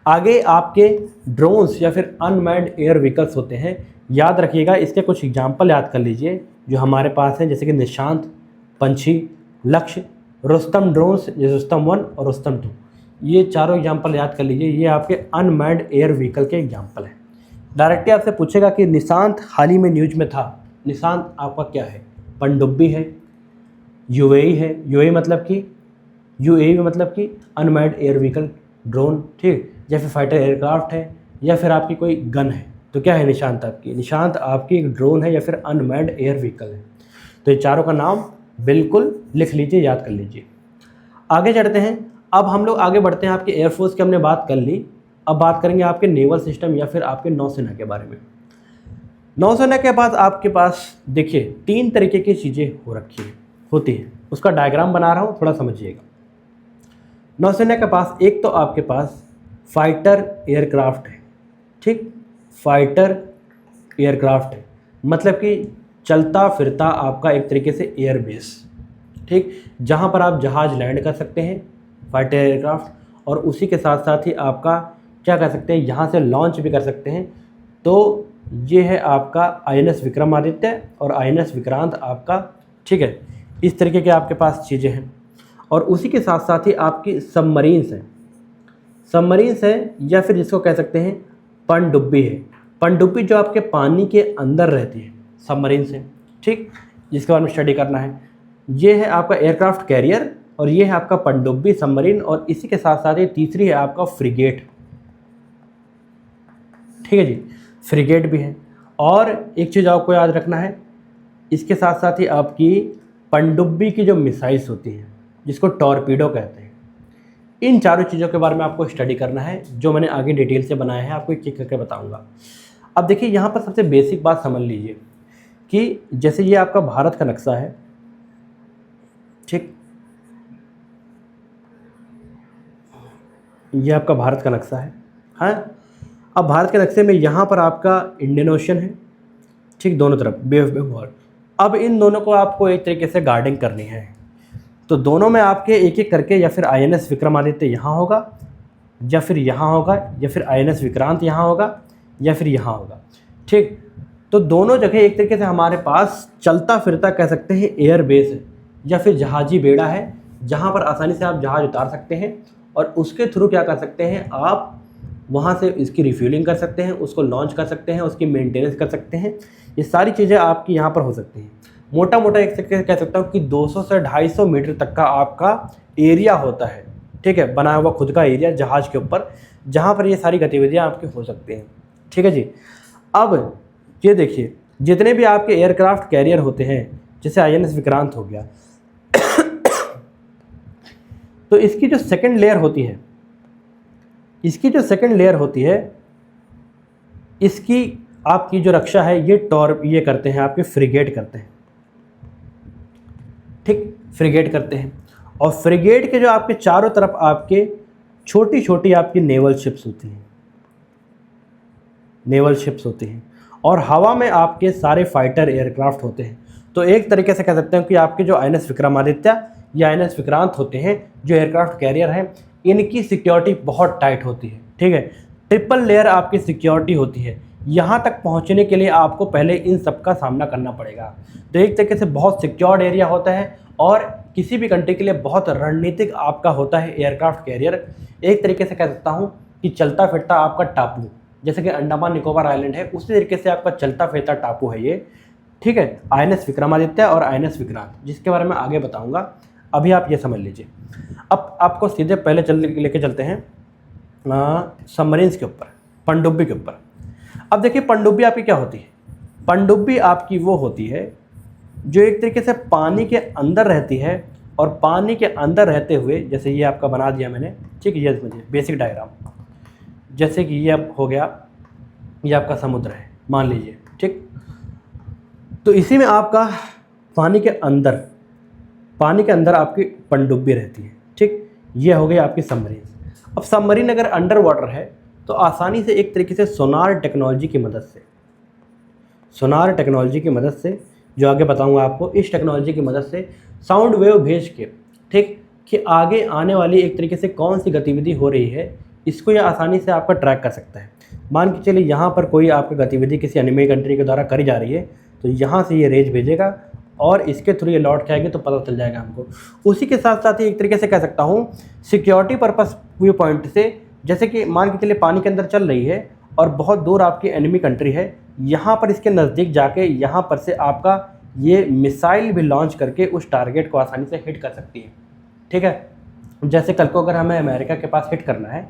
आगे आपके ड्रोन्स या फिर अनमैन्ड एयर व्हीकल्स होते हैं, याद रखिएगा। इसके कुछ एग्जाम्पल याद कर लीजिए जो हमारे पास हैं, जैसे कि निशांत, पंछी, लक्ष्य, रुस्तम ड्रोन्स, जैसे रुस्तम 1 और रुस्तम 2। ये चारों एग्जाम्पल याद कर लीजिए, ये आपके अनमैन्ड एयर व्हीकल के एग्जाम्पल हैं। डायरेक्टली आपसे पूछेगा कि निशांत हाल ही में न्यूज में था, निशांत आपका क्या है? पनडुब्बी है, UAE है, UAE मतलब कि अनमैन्ड एयर व्हीकल ड्रोन। ठीक, या फिर फाइटर एयरक्राफ्ट है, या फिर आपकी कोई गन है। तो क्या है निशांत? आपकी निशांत आपकी एक ड्रोन है या फिर अनमैन्ड एयर व्हीकल है। तो ये चारों का नाम बिल्कुल लिख लीजिए, याद कर लीजिए। आगे चढ़ते हैं। अब हम लोग आगे बढ़ते हैं। आपके एयरफोर्स की हमने बात कर ली, अब बात करेंगे आपके नेवल सिस्टम या फिर आपके नौसेना के बारे में। नौसेना के पास आपके पास देखिए 3 तरीके की चीज़ें होती हैं। उसका डायग्राम बना रहा हूँ, थोड़ा समझिएगा। नौसेना के पास एक तो आपके पास फाइटर एयरक्राफ्ट है, ठीक, फाइटर एयरक्राफ्ट है, मतलब कि चलता फिरता आपका एक तरीके से एयरबेस, ठीक, जहाँ पर आप जहाज़ लैंड कर सकते हैं, फाइटर एयरक्राफ्ट, और उसी के साथ साथ ही आपका क्या कर सकते हैं, यहाँ से लॉन्च भी कर सकते हैं। तो ये है आपका INS विक्रमादित्य और INS विक्रांत आपका, ठीक है। इस तरीके के आपके पास चीज़ें हैं। और उसी के साथ साथ ही आपकी सबमरीन्स हैं या फिर जिसको कह सकते हैं पनडुब्बी है। पनडुब्बी जो आपके पानी के अंदर रहती है, सबमरीन्स है, ठीक, जिसके बारे में स्टडी करना है। ये है आपका एयरक्राफ्ट कैरियर और ये है आपका पनडुब्बी सबमरीन, और इसी के साथ साथ ही तीसरी है आपका फ्रिगेट, ठीक है जी, फ्रिगेट भी है। और एक चीज़ आपको याद रखना है, इसके साथ साथ ही आपकी पनडुब्बी की जो मिसाइल्स होती हैं जिसको टॉर्पीडो कहते हैं, इन चारों चीज़ों के बारे में आपको स्टडी करना है, जो मैंने आगे डिटेल से बनाया है, आपको एक एक करके बताऊंगा। अब देखिए यहाँ पर सबसे बेसिक बात समझ लीजिए कि जैसे ये आपका भारत का नक्शा है, ठीक, ये आपका भारत का नक्शा है, हाँ। अब भारत के नक्शे में यहाँ पर आपका इंडियन ओशन है, ठीक, दोनों तरफ बे ऑफ बंगाल। अब इन दोनों को आपको एक तरीके से गार्डिंग करनी है, तो दोनों में आपके एक एक करके या फिर INS विक्रमादित्य यहाँ होगा, या फिर यहाँ होगा, या फिर INS विक्रांत यहाँ होगा, या फिर यहाँ होगा, ठीक। तो दोनों जगह एक तरीके से हमारे पास चलता फिरता कह सकते हैं एयर बेस है या फिर जहाजी बेड़ा है, जहाँ पर आसानी से आप जहाज़ उतार सकते हैं और उसके थ्रू क्या कर सकते हैं, आप वहाँ से इसकी रिफ्यूलिंग कर सकते हैं, उसको लॉन्च कर सकते हैं, उसकी मेंटेनेंस कर सकते हैं। ये सारी चीज़ें आपकी यहाँ पर हो सकती हैं। मोटा मोटा एक कह सकता हूँ कि 200 से 250 मीटर तक का आपका एरिया होता है, ठीक है, बनाया हुआ खुद का एरिया जहाज़ के ऊपर, जहाँ पर ये सारी गतिविधियाँ आपकी हो सकती हैं, ठीक है जी। अब ये देखिए जितने भी आपके एयरक्राफ्ट कैरियर होते हैं, जैसे INS विक्रांत हो गया, तो इसकी जो सेकंड लेयर होती है, इसकी आपकी जो रक्षा है ये करते हैं आपके फ्रिगेट करते हैं, ठीक, फ्रिगेट करते हैं। और फ्रिगेट के जो आपके चारों तरफ आपके छोटी छोटी आपकी नेवल शिप्स होती हैं, और हवा में आपके सारे फाइटर एयरक्राफ्ट होते हैं। तो एक तरीके से कह सकते हैं कि आपके जो INS विक्रमादित्य या INS विक्रांत होते हैं, जो एयरक्राफ्ट कैरियर हैं, इनकी सिक्योरिटी बहुत टाइट होती है, ठीक है, ट्रिपल लेयर आपकी सिक्योरिटी होती है। यहाँ तक पहुँचने के लिए आपको पहले इन सब का सामना करना पड़ेगा। तो एक तरीके से बहुत सिक्योर्ड एरिया होता है और किसी भी कंट्री के लिए बहुत रणनीतिक आपका होता है एयरक्राफ्ट कैरियर। एक तरीके से कह सकता हूँ कि चलता फिरता आपका टापू, जैसे कि अंडमान निकोबार आइलैंड है, उसी तरीके से आपका चलता फिरता टापू है ये, ठीक है, INS विक्रमादित्य और INS विक्रांत, जिसके बारे में आगे बताऊंगा। अभी आप ये समझ लीजिए। अब आपको सीधे पहले लेके चलते हैं सबमरीन्स के ऊपर, पनडुब्बी के ऊपर। अब देखिए पनडुब्बी आपकी क्या होती है। पनडुब्बी आपकी वो होती है जो एक तरीके से पानी के अंदर रहती है, और पानी के अंदर रहते हुए, जैसे ये आपका बना दिया मैंने, ठीक है, ये समझिए बेसिक डायग्राम, जैसे कि ये अब हो गया, ये आपका समुद्र है मान लीजिए, ठीक। तो इसी में आपका पानी के अंदर आपकी पनडुब्बी रहती है, ठीक। ये हो गई आपकी सबमरीन। अब सबमरीन अगर अंडर वाटर है तो आसानी से एक तरीके से सोनार टेक्नोलॉजी की मदद से, जो आगे बताऊंगा आपको, इस टेक्नोलॉजी की मदद से साउंड वेव भेज के, ठीक, कि आगे आने वाली एक तरीके से कौन सी गतिविधि हो रही है, इसको ये आसानी से आपका ट्रैक कर सकता है। मान के चलिए यहाँ पर कोई आपकी गतिविधि किसी एनिमी कंट्री के द्वारा करी जा रही है, तो यहाँ से ये रेज भेजेगा और इसके थ्रू ये लौट के आएंगे, तो पता चल जाएगा हमको। उसी के साथ साथ ही एक तरीके से कह सकता हूँ सिक्योरिटी पर्पस व्यू पॉइंट से, जैसे कि मान के चलिए पानी के अंदर चल रही है और बहुत दूर आपकी एनिमी कंट्री है, यहाँ पर इसके नज़दीक जाके यहाँ पर से आपका ये मिसाइल भी लॉन्च करके उस टारगेट को आसानी से हिट कर सकती है, ठीक है। जैसे कल को अगर हमें अमेरिका के पास हिट करना है,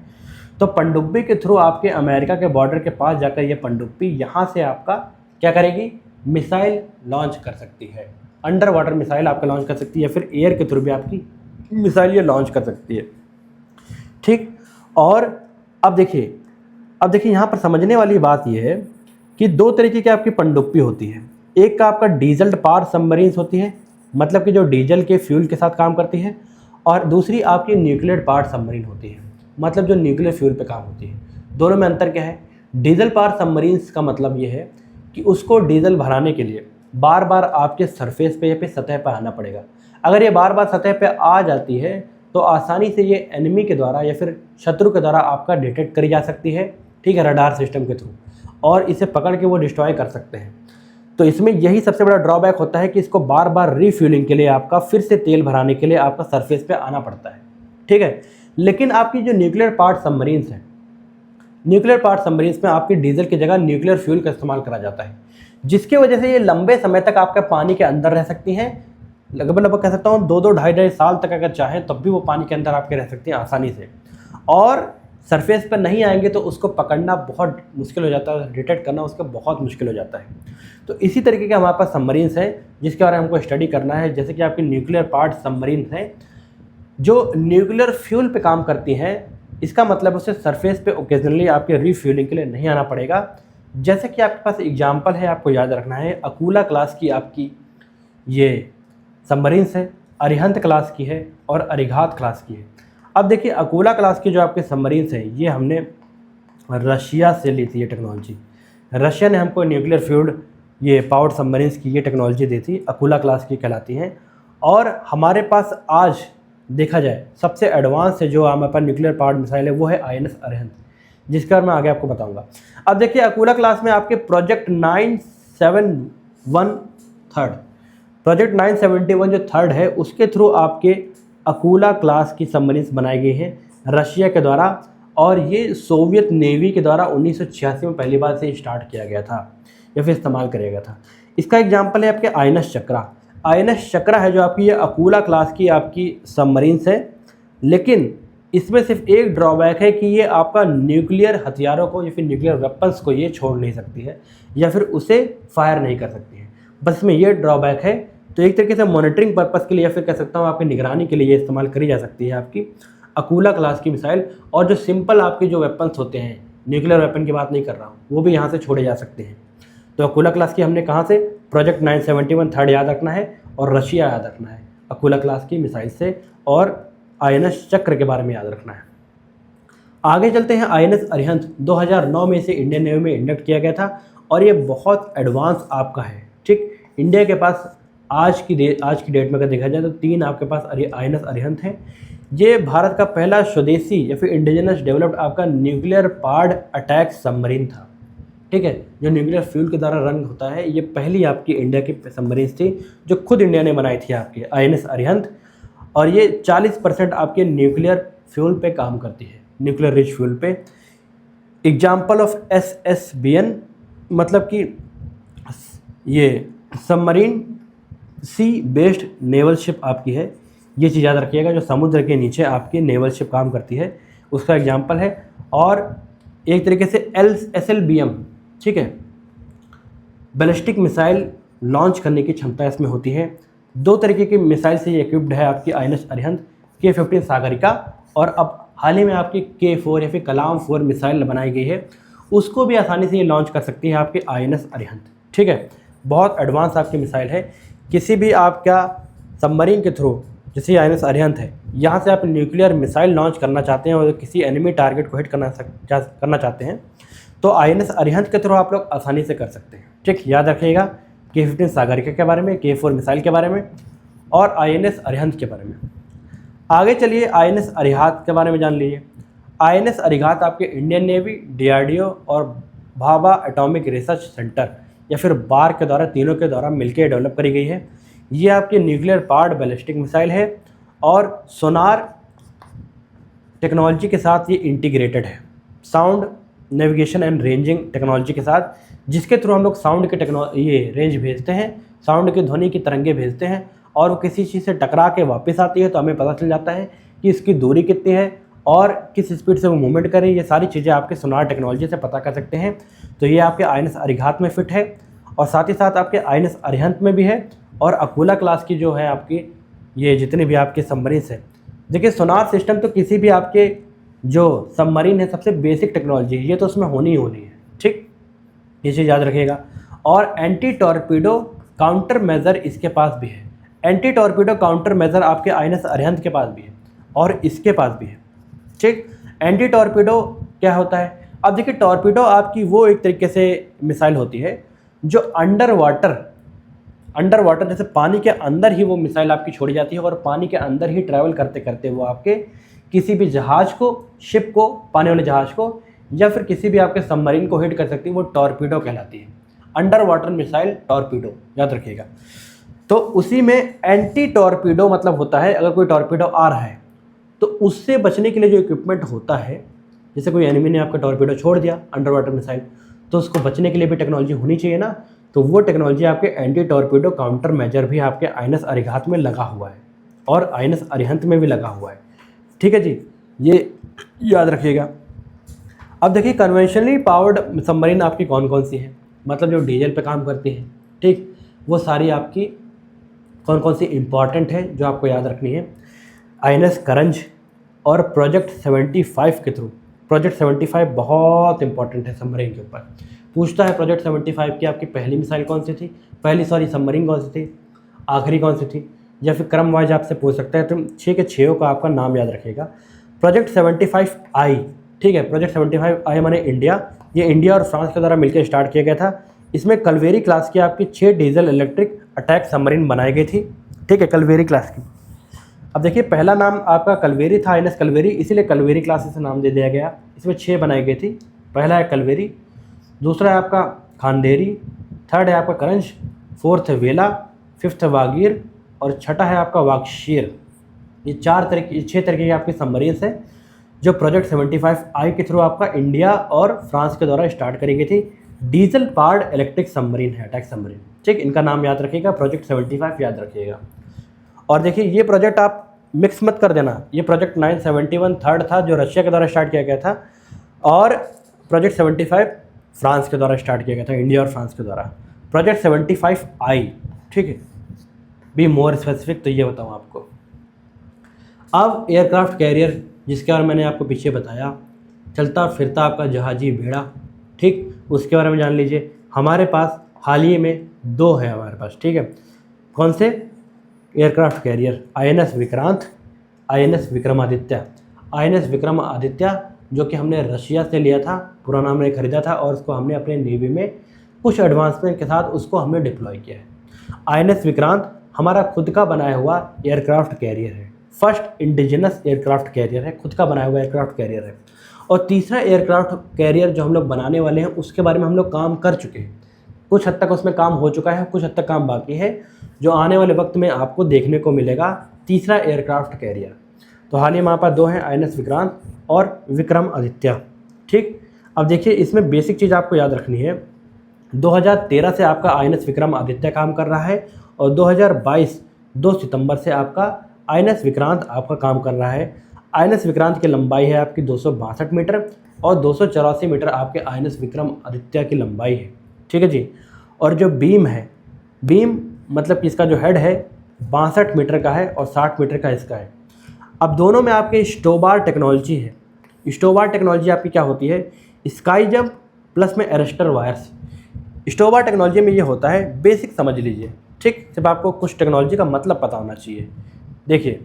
तो पनडुब्बी के थ्रू आपके अमेरिका के बॉर्डर के पास जाकर ये पनडुब्बी यहाँ से आपका क्या करेगी, मिसाइल लॉन्च कर सकती है। अंडर वाटर मिसाइल आपका लॉन्च कर सकती है, या फिर एयर के थ्रू भी आपकी मिसाइल ये लॉन्च कर सकती है। ठीक, और अब देखिए यहाँ पर समझने वाली बात यह है कि दो तरीके की आपकी पनडुब्बी होती है। एक का आपका डीजल पावर सबमरीन्स होती है, मतलब कि जो डीजल के फ्यूल के साथ काम करती है, और दूसरी आपकी न्यूक्लियर पावर सबमरीन होती है, मतलब जो न्यूक्लियर फ्यूल पे काम होती है। दोनों में अंतर क्या है? डीजल पावर सबमरीन्स का मतलब ये है कि उसको डीजल भराने के लिए बार बार आपके सरफेस पे या फिर सतह पर आना पड़ेगा। अगर ये बार बार सतह पे आ जाती है तो आसानी से ये एनिमी के द्वारा या फिर शत्रु के द्वारा आपका डिटेक्ट करी जा सकती है, ठीक है, रडार सिस्टम के थ्रू, और इसे पकड़ के वो डिस्ट्रॉय कर सकते हैं। तो इसमें यही सबसे बड़ा ड्रॉबैक होता है कि इसको बार बार रीफ्यूलिंग के लिए आपका फिर से तेल भराने के लिए आपका सरफेस पे आना पड़ता है, ठीक है। लेकिन आपकी जो न्यूक्लियर पावर्ड सबमरीन्स हैं, न्यूक्लियर पावर्ड सबमरीन्स में आपकी डीजल की जगह न्यूक्लियर फ्यूल का इस्तेमाल करा जाता है, जिसकी वजह से ये लंबे समय तक आपका पानी के अंदर रह सकती हैं। लगभग कह सकता हूँ 2-2 ढाई साल तक अगर चाहें तब भी वो पानी के अंदर आपके रह सकती हैं आसानी से, और सरफेस पर नहीं आएंगे तो उसको पकड़ना बहुत मुश्किल हो जाता है, डिटेक्ट करना उसका बहुत मुश्किल हो जाता है। तो इसी तरीके के हमारे पास सबमरीन्स हैं जिसके बारे में हमको स्टडी करना है। जैसे कि आपकी न्यूक्लियर पावर्ड सबमरीन्स हैं जो न्यूक्लियर फ्यूल पे काम करती हैं। इसका मतलब उसे सरफेस पे ओकेजनली आपके रीफ्यूलिंग के लिए नहीं आना पड़ेगा। जैसे कि आपके पास एग्जाम्पल है, आपको याद रखना है, अकूला क्लास की आपकी ये सबमरीन्स है, अरिहंत क्लास की है और अरिघात क्लास की है। अब देखिए अकूला क्लास की जो आपके सबमरीन्स हैं ये हमने रशिया से ली थी ये टेक्नोलॉजी। रशिया ने हमको न्यूक्लियर फ्यूल्ड ये पावर्ड सबमरीन्स की ये टेक्नोलॉजी दी थी, अकूला क्लास की कहलाती हैं। और हमारे पास आज देखा जाए सबसे एडवांस है जो हमारे पास न्यूक्लियर पावर्ड मिसाइल है वो है INS अरिहंत, जिसका मैं आगे आपको बताऊंगा। अब देखिए अकूला क्लास में आपके प्रोजेक्ट 971 जो थर्ड है उसके थ्रू आपके अकूला क्लास की सबमरीन्स बनाई गई हैं रशिया के द्वारा, और ये सोवियत नेवी के द्वारा 1986 में पहली बार से स्टार्ट किया गया था या फिर इस्तेमाल किया गया था। इसका एग्जाम्पल है आपके INS चक्रा। INS चक्रा है जो आपकी ये अकूला क्लास की आपकी सबमरीन्स है, लेकिन इसमें सिर्फ एक ड्रॉबैक है कि ये आपका न्यूक्लियर हथियारों को या फिर न्यूक्लियर वेपन्स को ये छोड़ नहीं सकती है या फिर उसे फायर नहीं कर सकती है, बस इसमें ये ड्रॉबैक है। तो एक तरीके से मॉनिटरिंग पर्पस के लिए या फिर कह सकता हूँ आपकी निगरानी के लिए ये इस्तेमाल करी जा सकती है आपकी अकूला क्लास की मिसाइल। और जो सिंपल आपके जो वेपन्स होते हैं, न्यूक्लियर वेपन की बात नहीं कर रहा हूँ, वो भी यहाँ से छोड़े जा सकते हैं। तो अकूला क्लास की हमने कहाँ से, प्रोजेक्ट 971 थर्ड याद रखना है और रशिया याद रखना है अकूला क्लास की मिसाइल से, और INS चक्र के बारे में याद रखना है। आगे चलते हैं। INS अरिहंत 2009 में इसे इंडियन नेवी में इंडक्ट किया गया था और ये बहुत एडवांस आपका है, ठीक। इंडिया के पास आज की डेट में अगर देखा जाए तो 3 आपके पास INS अरिहंत हैं। ये भारत का पहला स्वदेशी या फिर इंडिजिनस डेवलप्ड आपका न्यूक्लियर पावर्ड अटैक सबमरीन था, ठीक है, जो न्यूक्लियर फ्यूल के द्वारा रन होता है। ये पहली आपकी इंडिया की सबमरीन्स थी जो खुद इंडिया ने बनाई थी आपकी INS अरिहंत, और ये 40% आपके न्यूक्लियर फ्यूल पे काम करती है, न्यूक्लियर रिच फ्यूल पे। एग्जाम्पल ऑफ SSBN मतलब कि ये सबमरीन सी बेस्ड नेवल शिप आपकी है। ये चीज़ याद रखिएगा, जो समुद्र के नीचे आपकी नेवल शिप काम करती है उसका एग्जाम्पल है। और एक तरीके से SLBM, ठीक है, बैलिस्टिक मिसाइल लॉन्च करने की क्षमता इसमें होती है। 2 तरीके की मिसाइल से ये इक्विप्ड है आपकी INS अरिहंत, K-15 सागरिका, और अब हाल ही में आपकी K4 या फिर कलाम 4 मिसाइल बनाई गई है, उसको भी आसानी से ये लॉन्च कर सकती है आपकी INS अरिहंत, ठीक है। बहुत एडवांस आपकी मिसाइल है। किसी भी आपका सबमरीन के थ्रू, जैसे INS अरिहंत है, यहाँ से आप न्यूक्लियर मिसाइल लॉन्च करना चाहते हैं और किसी एनिमी टारगेट को हिट करना चाहते हैं तो INS अरिहंत के थ्रू आप लोग आसानी से कर सकते हैं, ठीक। याद रखिएगा K-15 सागरिका के बारे में, K4 मिसाइल के बारे में और INS अरिहंत के बारे में। आगे चलिए INS अरिघात के बारे में जान लीजिए। INS अरिघात आपके इंडियन नेवी, DRDO और भाभा एटॉमिक रिसर्च सेंटर या फिर बार के द्वारा, तीनों के द्वारा मिलकर डेवलप करी गई है। ये आपकी न्यूक्लियर पावर्ड बैलिस्टिक मिसाइल है और सोनार टेक्नोलॉजी के साथ ये इंटीग्रेटेड है, sound navigation and ranging technology के साथ, जिसके थ्रू हम लोग साउंड के ये रेंज भेजते हैं, साउंड की ध्वनि की तरंगे भेजते हैं, और वो किसी चीज़ से टकरा के वापस आती है तो हमें पता चल जाता है कि इसकी दूरी कितनी है और किस स्पीड से वो मूवमेंट करे। ये सारी चीज़ें आपके सोनार टेक्नोलॉजी से पता कर सकते हैं। तो ये आपके INS अरिघात में फिट है और साथ ही साथ आपके INS अरिहंत में भी है और अकूला क्लास की जो है आपकी ये जितने भी आपके सबमरीन्स हैं, देखिए सोनार सिस्टम तो किसी भी आपके जो सबमरीन है सबसे बेसिक टेक्नोलॉजी है, ये तो उसमें होनी ही होनी है, ठीक, ये चीज़ याद रखिएगा। और एंटी टॉर्पीडो काउंटर मेजर इसके पास भी है। एंटी टॉर्पीडो काउंटर मेजर आपके INS अरिहंत के पास भी है और इसके पास भी है, ठीक। एंटी टॉर्पीडो क्या होता है? अब देखिए टॉर्पीडो आपकी वो एक तरीके से मिसाइल होती है जो अंडर वाटर जैसे पानी के अंदर ही वो मिसाइल आपकी छोड़ी जाती है और पानी के अंदर ही ट्रैवल करते करते वो आपके किसी भी जहाज़ को, शिप को, पानी वाले जहाज़ को या फिर किसी भी आपके सबमरीन को हिट कर सकती है, वो टॉर्पीडो कहलाती है। अंडर वाटर मिसाइल टॉर्पीडो, याद रखिएगा। तो उसी में एंटी टॉर्पीडो मतलब होता है अगर कोई टॉर्पीडो आ रहा है तो उससे बचने के लिए जो इक्विपमेंट होता है, जैसे कोई एनिमी ने आपका टॉर्पीडो छोड़ दिया अंडर वाटर मिसाइल, तो उसको बचने के लिए भी टेक्नोलॉजी होनी चाहिए ना, तो वो टेक्नोलॉजी आपके एंटी टॉर्पीडो काउंटर मेजर भी आपके INS अरिहंत में लगा हुआ है और INS अरिहंत में भी लगा हुआ है, ठीक है जी, ये याद रखिएगा। अब देखिए कन्वेंशनली पावर्ड सबमरीन आपकी कौन कौन सी है, मतलब जो डीजल पे काम करती है, ठीक, वो सारी आपकी कौन कौन सी इंपॉर्टेंट है जो आपको याद रखनी है। INS करंज और प्रोजेक्ट 75 के थ्रू, प्रोजेक्ट 75 बहुत इंपॉर्टेंट है सबमरीन के ऊपर। पूछता है प्रोजेक्ट 75 की आपकी पहली मिसाइल कौन सी थी, सबमरीन कौन सी थी, आखिरी कौन सी थी, या फिर क्रम वाइज आपसे पूछ सकता है। तो 6 के 6 का आपका नाम याद रखिएगा। प्रोजेक्ट 75I, ठीक है, प्रोजेक्ट 75I माने इंडिया, ये इंडिया और फ्रांस के द्वारा मिलकर स्टार्ट किया गया था। इसमें कलवेरी क्लास की आपकी 6 डीजल इलेक्ट्रिक अटैक सबमरीन बनाई गई थी, ठीक है, कलवेरी क्लास की। अब देखिए पहला नाम आपका कलवेरी था, INS कलवेरी, इसीलिए कलवेरी क्लास से नाम दे दिया गया। इसमें 6 बनाई गई थी। पहला है कलवेरी, दूसरा है आपका खांडेरी, थर्ड है आपका करंज, फोर्थ है वेला, फिफ्थ है वागीर और छठा है आपका वागशीर। ये 6 तरीके की आपकी सबमरीन्स हैं जो प्रोजेक्ट 75I के थ्रू आपका इंडिया और फ्रांस के द्वारा स्टार्ट करी गई थी। डीजल पावर्ड इलेक्ट्रिक सबमरीन है, अटैक सबमरीन, ठीक, इनका नाम याद रखिएगा, प्रोजेक्ट 75 याद रखिएगा। और देखिए ये प्रोजेक्ट आप मिक्स मत कर देना, ये प्रोजेक्ट 971 थर्ड था जो रशिया के द्वारा स्टार्ट किया गया था और प्रोजेक्ट 75 फ्रांस के द्वारा स्टार्ट किया गया था, इंडिया और फ्रांस के द्वारा। प्रोजेक्ट 75I, ठीक है, बी मोर स्पेसिफिक, तो ये बताऊँ आपको। अब एयरक्राफ्ट कैरियर जिसके बारे में मैंने आपको पीछे बताया, चलता फिरता आपका जहाजी भेड़ा, ठीक, उसके बारे में जान लीजिए। हमारे पास हाल ही में 2 है हमारे पास, ठीक है, कौन से aircraft carrier, INS Vikrant, INS Vikramaditya. INS Vikramaditya जो कि हमने रशिया से लिया था, पुराना हमने खरीदा था और उसको हमने अपने नेवी में कुछ एडवांसमेंट के साथ उसको हमने डिप्लॉय किया है। INS विक्रांत हमारा खुद का बनाया हुआ एयरक्राफ्ट कैरियर है, फर्स्ट इंडिजिनस एयरक्राफ्ट कैरियर है, खुद का बनाया हुआ एयरक्राफ्ट कैरियर है। और तीसरा एयरक्राफ्ट कैरियर जो हम लोग बनाने वाले हैं उसके बारे में हम लोग काम कर चुके हैं, कुछ हद तक उसमें काम हो चुका है, कुछ हद तक काम बाकी है जो आने वाले वक्त में आपको देखने को मिलेगा, तीसरा एयरक्राफ्ट कैरियर। तो हाल ही हमारे पास 2 हैं, INS विक्रांत और विक्रमादित्य, ठीक। अब देखिए इसमें बेसिक चीज़ आपको याद रखनी है, 2013 से आपका INS विक्रमादित्य काम कर रहा है और 2022 2 सितंबर से आपका INS विक्रांत आपका काम कर रहा है। INS विक्रांत की लंबाई है आपकी 262 मीटर और 284 मीटर आपके INS विक्रमादित्य की लंबाई है, ठीक है जी। और जो बीम है, बीम मतलब कि इसका जो हेड है 62 मीटर का है और 60 मीटर का इसका है। अब दोनों में आपके स्टोबार टेक्नोलॉजी है। स्टोबार टेक्नोलॉजी आपकी क्या होती है, स्काई जंप प्लस में एरेस्टर वायर्स। स्टोबार टेक्नोलॉजी में ये होता है, बेसिक समझ लीजिए, ठीक, सिर्फ आपको कुछ टेक्नोलॉजी का मतलब पता होना चाहिए। देखिए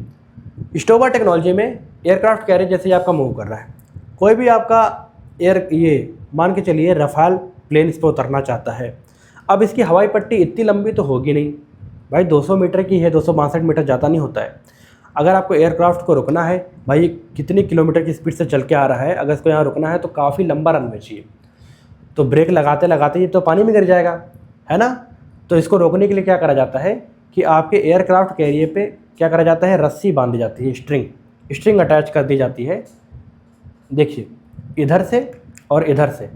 स्टोबार टेक्नोलॉजी में एयरक्राफ्ट कैरियर जैसे आपका मूव कर रहा है, कोई भी आपका ये मान के चलिए रफाल प्लेन इस पर उतरना चाहता है। अब इसकी हवाई पट्टी इतनी लंबी तो होगी नहीं भाई, 200 मीटर की है, 262 मीटर ज़्यादा नहीं होता है। अगर आपको एयरक्राफ्ट को रुकना है भाई, कितनी किलोमीटर की स्पीड से चल के आ रहा है, अगर इसको यहाँ रुकना है तो काफ़ी लंबा रनवे चाहिए, तो ब्रेक लगाते लगाते ये तो पानी में गिर जाएगा, है ना। तो इसको रोकने के लिए क्या करा जाता है कि आपके एयरक्राफ्ट कैरियर पे क्या करा जाता है, रस्सी बांधी जाती है, स्ट्रिंग अटैच कर दी जाती है। देखिए इधर से और इधर से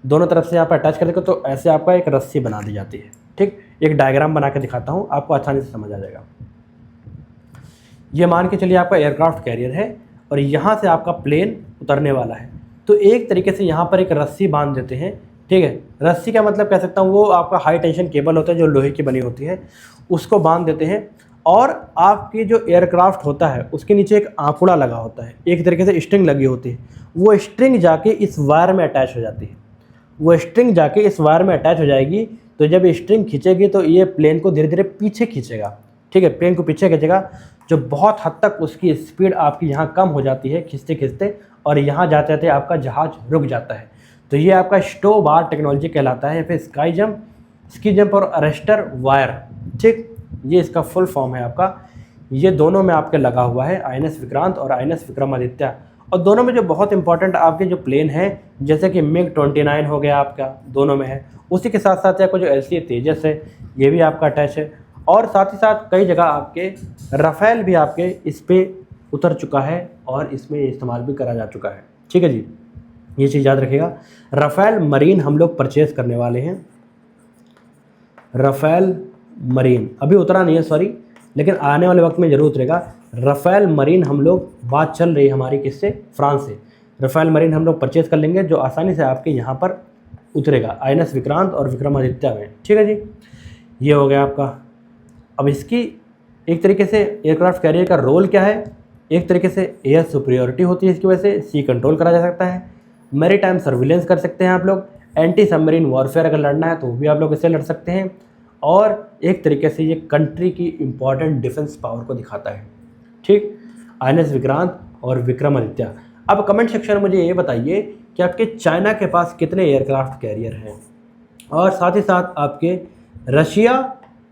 दोनों तरफ से आप अटैच कर देंगे तो ऐसे आपका एक रस्सी बना दी जाती है, ठीक। एक डायग्राम बना के दिखाता हूँ, आपको आसानी से समझ आ जाएगा। ये मान के चलिए आपका एयरक्राफ्ट कैरियर है और यहाँ से आपका प्लेन उतरने वाला है, तो एक तरीके से यहाँ पर एक रस्सी बांध देते हैं ठीक है, रस्सी का मतलब कह सकता हूँ वो आपका हाई टेंशन केबल होता है जो लोहे की बनी होती है, उसको बांध देते हैं। और आपकी जो एयरक्राफ्ट होता है उसके नीचे एक आंकुड़ा लगा होता है, एक तरीके से स्ट्रिंग लगी होती है, वो स्ट्रिंग जाके इस वायर में अटैच हो जाती है। वो स्ट्रिंग जाके इस वायर में अटैच हो जाएगी, तो जब ये स्ट्रिंग खींचेगी तो ये प्लेन को धीरे धीरे पीछे खींचेगा। ठीक है, प्लेन को पीछे खींचेगा, जो बहुत हद तक उसकी स्पीड आपकी यहाँ कम हो जाती है खींचते खींचते, और यहाँ जाते जाते आपका जहाज़ रुक जाता है। तो ये आपका स्टो बार टेक्नोलॉजी कहलाता है, या फिर स्की जंप और अरेस्टर वायर। ठीक, ये इसका फुल फॉर्म है आपका। ये दोनों में आपके लगा हुआ है, INS विक्रांत और INS विक्रमादित्य। और दोनों में जो बहुत इंपॉर्टेंट आपके जो प्लेन हैं, जैसे कि MiG-29 हो गया आपका, दोनों में है। उसी के साथ साथ आपको जो LCA तेजस है, ये भी आपका अटैच है। और साथ ही साथ कई जगह आपके राफेल भी आपके इस पर उतर चुका है और इसमें इस्तेमाल भी करा जा चुका है। ठीक है जी, ये चीज़ याद रखिएगा। राफेल मरीन हम लोग परचेज़ करने वाले हैं। राफेल मरीन अभी उतरा नहीं है, सॉरी, लेकिन आने वाले वक्त में ज़रूर उतरेगा। राफेल मरीन हम लोग, बात चल रही है हमारी किससे, फ्रांस से। राफेल मरीन हम लोग परचेज़ कर लेंगे, जो आसानी से आपके यहाँ पर उतरेगा INS विक्रांत और विक्रमादित्य में। ठीक है जी, ये हो गया आपका। अब इसकी एक तरीके से एयरक्राफ्ट कैरियर का रोल क्या है, एक तरीके से एयर सुपीरियरिटी होती है इसकी वजह से, सी कंट्रोल करा जा सकता है, मैरीटाइम सर्विलेंस कर सकते हैं आप लोग, एंटी सबमरीन वॉरफेयर अगर लड़ना है तो भी आप लोग इससे लड़ सकते हैं, और एक तरीके से ये कंट्री की इंपॉर्टेंट डिफेंस पावर को दिखाता है। ठीक, INS विक्रांत और विक्रमादित्य। अब कमेंट सेक्शन में मुझे ये बताइए कि आपके चाइना के पास कितने एयरक्राफ्ट कैरियर हैं, और साथ ही साथ आपके रशिया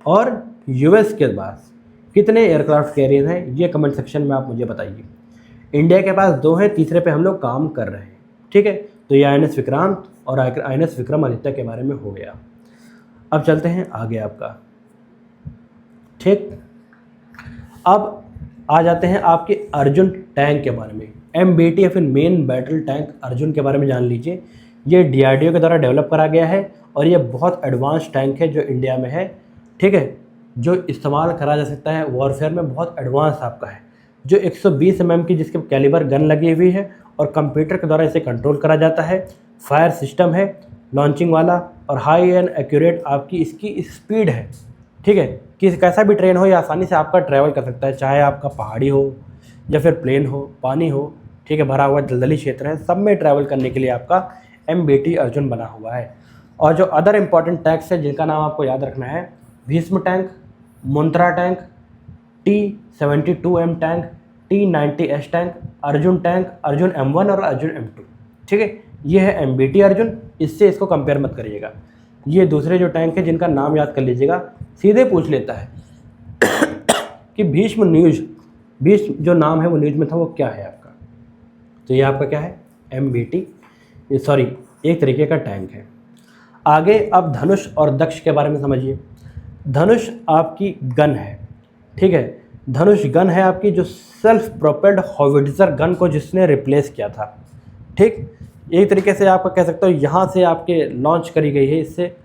और US के पास कितने एयरक्राफ्ट कैरियर हैं, ये कमेंट सेक्शन में आप मुझे बताइए। इंडिया के पास 2 हैं, तीसरे पे हम लोग काम कर रहे हैं। ठीक है, तो ये INS विक्रांत और INS विक्रमादित्य के बारे में हो गया। अब चलते हैं आगे आपका। ठीक, अब आ जाते हैं आपके अर्जुन टैंक के बारे में। MBT या फिर मेन बैटल टैंक अर्जुन के बारे में जान लीजिए। ये DRDO के द्वारा डेवलप करा गया है और ये बहुत एडवांस टैंक है जो इंडिया में है। ठीक है, जो इस्तेमाल करा जा सकता है वॉरफेयर में, बहुत एडवांस आपका है, जो 120 mm की जिसके कैलिबर गन लगी हुई है और कंप्यूटर के द्वारा इसे कंट्रोल करा जाता है। फायर सिस्टम है लॉन्चिंग वाला, और हाई एंड एक्यूरेट आपकी इसकी स्पीड है। ठीक है, कि कैसा भी ट्रेन हो ये आसानी से आपका ट्रैवल कर सकता है, चाहे आपका पहाड़ी हो या फिर प्लेन हो, पानी हो। ठीक है, भरा हुआ दलदली क्षेत्र है, सब में ट्रैवल करने के लिए आपका MBT अर्जुन बना हुआ है। और जो अदर इंपॉर्टेंट टैंक्स है जिनका नाम आपको याद रखना है, Bhishma tank, Muntra tank, T-72M tank, T-90S tank, Arjun tank, Arjun M1 और अर्जुन M2। ठीक है, ये है MBT अर्जुन, इससे इसको कंपेयर मत करिएगा। ये दूसरे जो टैंक है जिनका नाम याद कर लीजिएगा, सीधे पूछ लेता है कि भीष्म जो नाम है वो न्यूज में था वो क्या है आपका, तो ये आपका क्या है, MBT, सॉरी एक तरीके का टैंक है। आगे अब धनुष और दक्ष के बारे में समझिए। धनुष आपकी गन है। ठीक है, धनुष गन है आपकी जो सेल्फ प्रोपेल्ड हॉविट्जर गन को जिसने रिप्लेस किया था। ठीक, एक तरीके से आपका कह सकते हो यहाँ से आपके लॉन्च करी गई है, इससे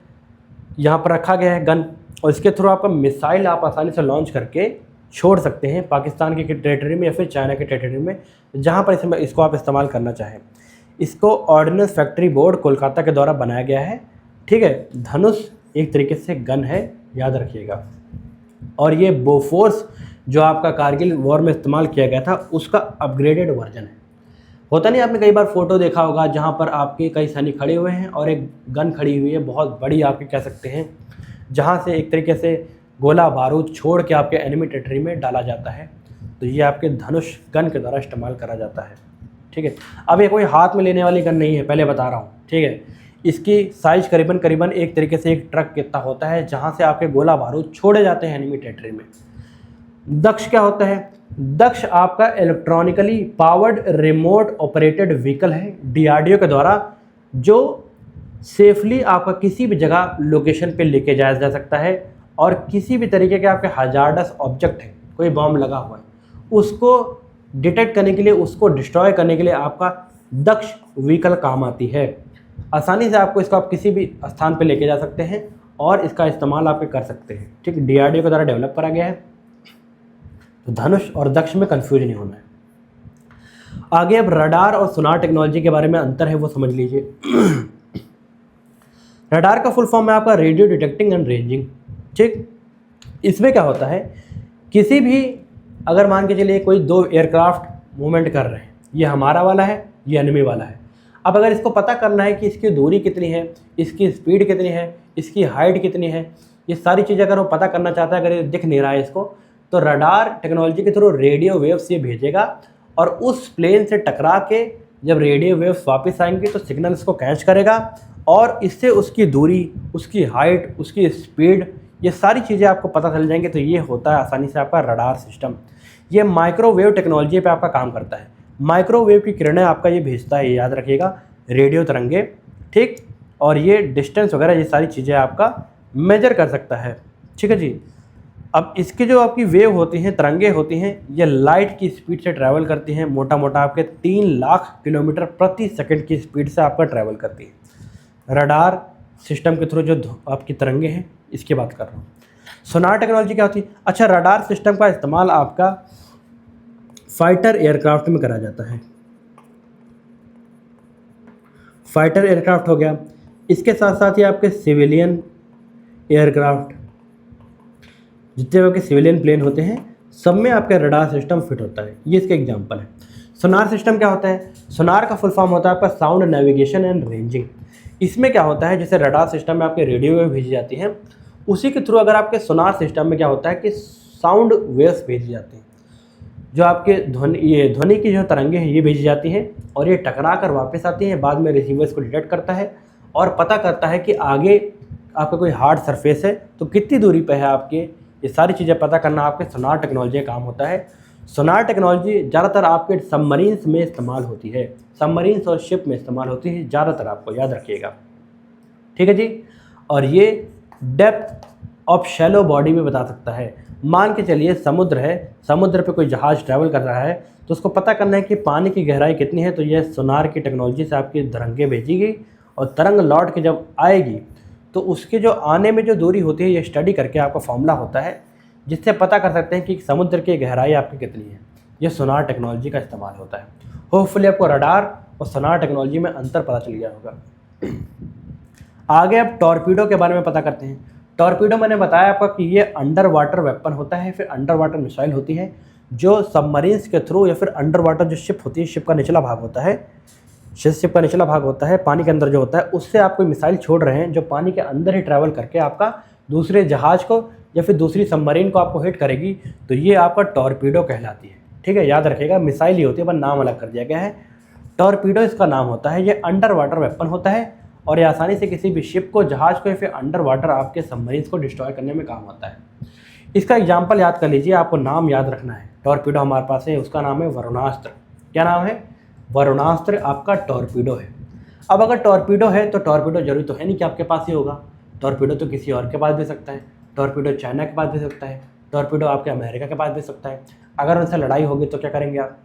यहाँ पर रखा गया है गन, और इसके थ्रू आपका मिसाइल आप आसानी से लॉन्च करके छोड़ सकते हैं पाकिस्तान की टेरिटरी में या फिर चाइना के टेरिटरी में, जहाँ पर इसको आप इस्तेमाल करना चाहें। इसको ऑर्डिनेंस फैक्ट्री बोर्ड कोलकाता के द्वारा बनाया गया है। ठीक है, धनुष एक तरीके से गन है, याद रखिएगा। और ये बोफोर्स जो आपका कारगिल वॉर में इस्तेमाल किया गया था उसका अपग्रेडेड वर्जन है। होता नहीं, आपने कई बार फोटो देखा होगा जहाँ पर आपके कई सैनिक खड़े हुए हैं और एक गन खड़ी हुई है बहुत बड़ी, आपके कह सकते हैं, जहाँ से एक तरीके से गोला बारूद छोड़ के आपके एनिमी टेरिटरी में डाला जाता है। तो ये आपके धनुष गन के द्वारा इस्तेमाल करा जाता है। ठीक है, अब ये कोई हाथ में लेने वाली गन नहीं है, पहले बता रहा हूँ। ठीक है, इसकी साइज करीबन एक तरीके से एक ट्रक कितना होता है, जहाँ से आपके गोला बारूद छोड़े जाते हैं एनिमी टेरिटरी में। दक्ष क्या होता है, दक्ष आपका electronically powered remote operated vehicle है DRDO के द्वारा, जो सेफली आपका किसी भी जगह लोकेशन पे लेके जाया जा सकता है, और किसी भी तरीके के आपके हजार्डस ऑब्जेक्ट है, कोई बॉम्ब लगा हुआ है, उसको डिटेक्ट करने के लिए, उसको डिस्ट्रॉय करने के लिए आपका दक्ष व्हीकल काम आती है। आसानी से आपको इसको आप किसी भी स्थान पे लेके जा सकते हैं और इसका इस्तेमाल आप कर सकते हैं। ठीक, DRDO के द्वारा डेवलप करा गया है, तो धनुष और दक्ष में कंफ्यूज नहीं होना है। आगे अब रडार और सोनार टेक्नोलॉजी के बारे में अंतर है वो समझ लीजिए। रडार का फुल फॉर्म है आपका रेडियो डिटेक्टिंग एंड रेंजिंग। ठीक, इसमें क्या होता है, किसी भी अगर मान के चलिए कोई दो एयरक्राफ्ट मूवमेंट कर रहे हैं, ये हमारा वाला है, ये एनिमी वाला है। अब अगर इसको पता करना है कि इसकी दूरी कितनी है, इसकी स्पीड कितनी है, इसकी हाइट कितनी है, ये सारी चीज़ें अगर वो पता करना चाहता है, अगर ये दिख नहीं रहा है इसको, तो रडार टेक्नोलॉजी के थ्रू रेडियो वेव्स ये भेजेगा और उस प्लेन से टकरा के जब रेडियो वेव्स वापस आएंगे तो सिग्नल इसको कैच करेगा और इससे उसकी दूरी, उसकी हाइट, उसकी स्पीड, ये सारी चीज़ें आपको पता चल जाएंगे। तो ये होता है आसानी से आपका रडार सिस्टम। ये माइक्रोवेव टेक्नोलॉजी पे आपका काम करता है। माइक्रोवेव की किरणें आपका ये भेजता है, ये याद रखिएगा, रेडियो तरंगे। ठीक, और ये डिस्टेंस वगैरह ये सारी चीज़ें आपका मेजर कर सकता है। ठीक है जी। अब इसकी जो आपकी वेव होती हैं, तरंगे होती हैं, ये लाइट की स्पीड से ट्रैवल करती हैं। मोटा मोटा आपके 3 लाख किलोमीटर प्रति सेकंड की स्पीड से आपका ट्रैवल करती है। रडार सिस्टम के थ्रू जो आपकी तरंगे हैं, इसकी बात कर रहा हूँ। सोनार टेक्नोलॉजी क्या होती है? अच्छा, रडार सिस्टम का इस्तेमाल आपका फाइटर एयरक्राफ्ट में करा जाता है। फाइटर एयरक्राफ्ट हो गया, इसके साथ साथ ही आपके सिविलियन एयरक्राफ्ट, जितने आपके सिविलियन प्लेन होते हैं, सब में आपका रडार सिस्टम फिट होता है। ये इसके एग्जांपल है। सोनार सिस्टम क्या होता है? सोनार का फुल फॉर्म होता है आपका साउंड नेविगेशन एंड रेंजिंग। इसमें क्या होता है, जैसे रडार सिस्टम में आपके रेडियो वेव भेजी जाती हैं, उसी के थ्रू अगर आपके सोनार सिस्टम में क्या होता है कि साउंड वेव्स भेजी जाती हैं, जो आपके ध्वनि की जो तरंगे हैं ये भेजी जाती हैं और ये टकरा कर वापस आती हैं। बाद में रिसीवर्स को डिटेक्ट करता है और पता करता है कि आगे आपका कोई हार्ड सरफेस है तो कितनी दूरी पे है आपके। ये सारी चीज़ें पता करना आपके सोनार टेक्नोलॉजी का काम होता है। सोनार टेक्नोलॉजी ज़्यादातर आपके सबमरीन्स में इस्तेमाल होती है, सबमरीन्स और शिप में इस्तेमाल होती है ज़्यादातर, आपको याद रखिएगा। ठीक है जी। और ये डेप्थ ऑफ शैलो बॉडी में बता सकता है। मान के चलिए समुद्र है, समुद्र पे कोई जहाज़ ट्रैवल कर रहा है तो उसको पता करना है कि पानी की गहराई कितनी है, तो यह सोनार की टेक्नोलॉजी से आपकी तरंगें भेजेगी और तरंग लौट के जब आएगी तो उसके जो आने में जो दूरी होती है, ये स्टडी करके आपका फॉर्मूला होता है जिससे पता कर सकते हैं कि समुद्र की गहराई आपकी कितनी है। ये सोनार टेक्नोलॉजी का इस्तेमाल होता है। होपफुली आपको रडार और सोनार टेक्नोलॉजी में अंतर पता चल गया होगा। आगे अब टॉर्पीडो के बारे में पता करते हैं। टॉर्पीडो मैंने बताया आपका कि ये अंडर वाटर वेपन होता है, फिर अंडर वाटर मिसाइल होती है जो सबमरीन्स के थ्रू या फिर अंडर वाटर जो शिप होती है, शिप का निचला भाग होता है, शिप का निचला भाग होता है पानी के अंदर जो होता है, उससे आप कोई मिसाइल छोड़ रहे हैं जो पानी के अंदर ही ट्रैवल करके आपका दूसरे जहाज़ को या फिर दूसरी सबमरीन को आपको हिट करेगी, तो ये आपका टॉर्पीडो कहलाती है। ठीक है, याद रखिएगा, मिसाइल ही होती है पर नाम अलग कर दिया गया है। टॉर्पीडो इसका नाम होता है। ये अंडर वाटर वेपन होता है और ये आसानी से किसी भी शिप को, जहाज़ को या फिर अंडर वाटर आपके सबमरीन्स को डिस्ट्रॉय करने में काम आता है। इसका एग्जाम्पल याद कर लीजिए, आपको नाम याद रखना है। टॉर्पीडो हमारे पास है, उसका नाम है वरुणास्त्र। क्या नाम है? वरुणास्त्र आपका टॉर्पीडो है। अब अगर टॉर्पीडो है तो टॉर्पीडो जरूरी तो है नहीं कि आपके पास ही होगा। टॉर्पीडो तो किसी और के पास भी सकता है, टॉर्पीडो चाइना के पास भी सकता है, टॉर्पीडो आपके अमेरिका के पास भी सकता है। अगर उनसे लड़ाई होगी तो क्या करेंगे आप?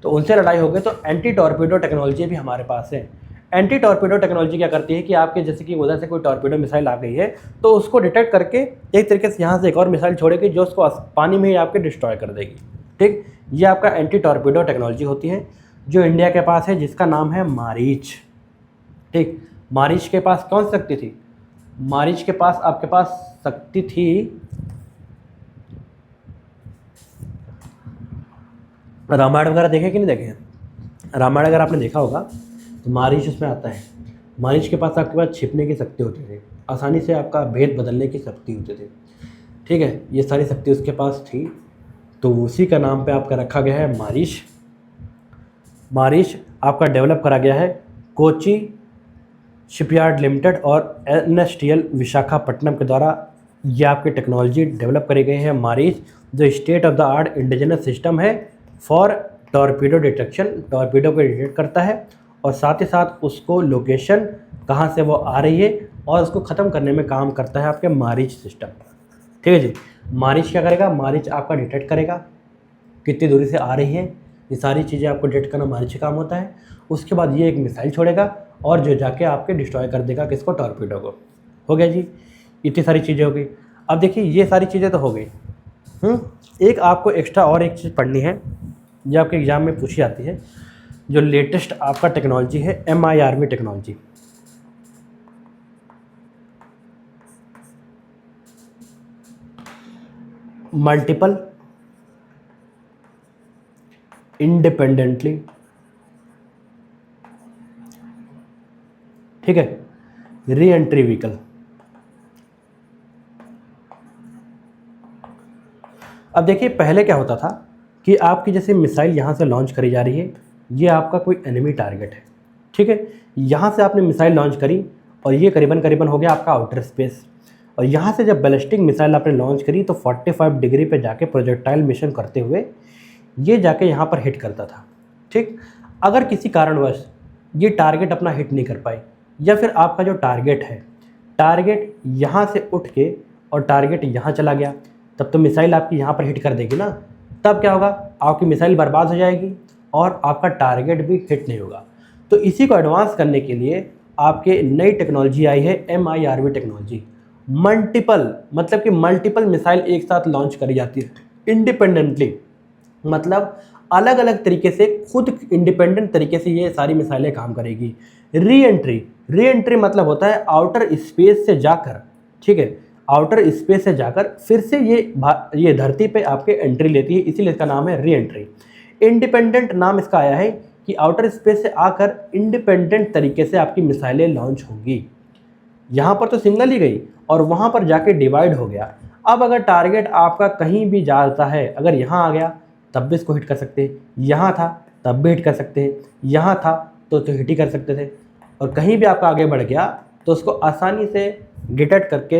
तो उनसे लड़ाई होगी तो एंटी टॉर्पीडो टेक्नोलॉजी भी हमारे पास है। एंटी टॉर्पीडो टेक्नोलॉजी क्या करती है कि आपके जैसे कि उधर से कोई टॉर्पीडो मिसाइल आ गई है तो उसको डिटेक्ट करके एक तरीके से यहाँ से एक और मिसाइल छोड़ेगी जो उसको पानी में ही आपके डिस्ट्रॉय कर देगी। ठीक, ये आपका एंटी टॉर्पीडो टेक्नोलॉजी होती है जो इंडिया के पास है, जिसका नाम है मारीच। ठीक, मारीच के पास कौन सी शक्ति थी? मारीच के पास आपके पास शक्ति थी, रामायण वगैरह देखे कि नहीं देखे? रामायण अगर आपने देखा होगा तो मारीच उसमें आता है। मारीच के पास आपके पास छिपने की शक्ति होती थी, आसानी से आपका भेद बदलने की शक्ति होती थी। ठीक है, ये सारी शक्ति उसके पास थी, तो उसी का नाम पे आपका रखा गया है मारीच। मारीच आपका डेवलप करा गया है कोची शिपयार्ड लिमिटेड और NSTL विशाखापट्टनम के द्वारा। ये आपकी टेक्नोलॉजी डेवलप करी गई है मारीच, जो state of the art indigenous system है फॉर टॉर्पीडो डिटेक्शन। टॉर्पीडो को डिटेक्ट करता है और साथ ही साथ उसको लोकेशन कहाँ से वो आ रही है और उसको ख़त्म करने में काम करता है आपके मारीच सिस्टम। ठीक है जी। मारीच क्या करेगा? मारीच आपका डिटेक्ट करेगा कितनी दूरी से आ रही है, ये सारी चीज़ें आपको डिटेक्ट करना मारीच का काम होता है। उसके बाद ये एक मिसाइल छोड़ेगा और जो जाके आपके डिस्ट्रॉय कर देगा किसको? टॉर्पीडो को। हो गया जी, इतनी सारी चीज़ें हो गई। अब देखिए ये सारी चीज़ें तो हो गई। एक आपको एक्स्ट्रा और एक चीज़ पढ़नी है, जो आपके एग्ज़ाम में पूछी जाती है, जो लेटेस्ट आपका टेक्नोलॉजी है MIRV टेक्नोलॉजी। मल्टीपल इंडिपेंडेंटली, ठीक है, री एंट्री व्हीकल। अब देखिए पहले क्या होता था कि आपकी जैसे मिसाइल यहाँ से लॉन्च करी जा रही है, ये आपका कोई एनिमी टारगेट है, ठीक है, यहाँ से आपने मिसाइल लॉन्च करी और ये करीबन करीबन हो गया आपका आउटर स्पेस। और यहाँ से जब बैलिस्टिक मिसाइल आपने लॉन्च करी तो 45 डिग्री पे जाके प्रोजेक्टाइल मिशन करते हुए ये जाके यहाँ पर हिट करता था, ठीक। अगर किसी कारणवश ये टारगेट अपना हिट नहीं कर पाई या फिर आपका जो टारगेट है, टारगेट यहाँ से उठ के और टारगेट यहाँ चला गया, तब तो मिसाइल आपकी यहाँ पर हिट कर देगी ना। तब क्या होगा, आपकी मिसाइल बर्बाद हो जाएगी और आपका टारगेट भी हिट नहीं होगा। तो इसी को एडवांस करने के लिए आपके नई टेक्नोलॉजी आई है MIRV टेक्नोलॉजी। मल्टीपल मतलब कि मल्टीपल मिसाइल एक साथ लॉन्च करी जाती है इंडिपेंडेंटली, मतलब अलग अलग तरीके से, खुद इंडिपेंडेंट तरीके से ये सारी मिसाइलें काम करेगी। री एंट्री मतलब होता है आउटर स्पेस से जाकर, ठीक है, आउटर स्पेस से जाकर फिर से ये धरती पे आपके एंट्री लेती है, इसीलिए इसका नाम है री एंट्री। इंडिपेंडेंट नाम इसका आया है कि आउटर स्पेस से आकर इंडिपेंडेंट तरीके से आपकी मिसाइलें लॉन्च होंगी। यहाँ पर तो सिंगल ही गई और वहाँ पर जाके डिवाइड हो गया। अब अगर टारगेट आपका कहीं भी जाता है, अगर यहाँ आ गया तब भी इसको हिट कर सकते हैं, यहाँ था तब भी हिट कर सकते हैं, यहाँ था तो हिट ही कर सकते थे, और कहीं भी आपका आगे बढ़ गया तो उसको आसानी से डिटेक्ट करके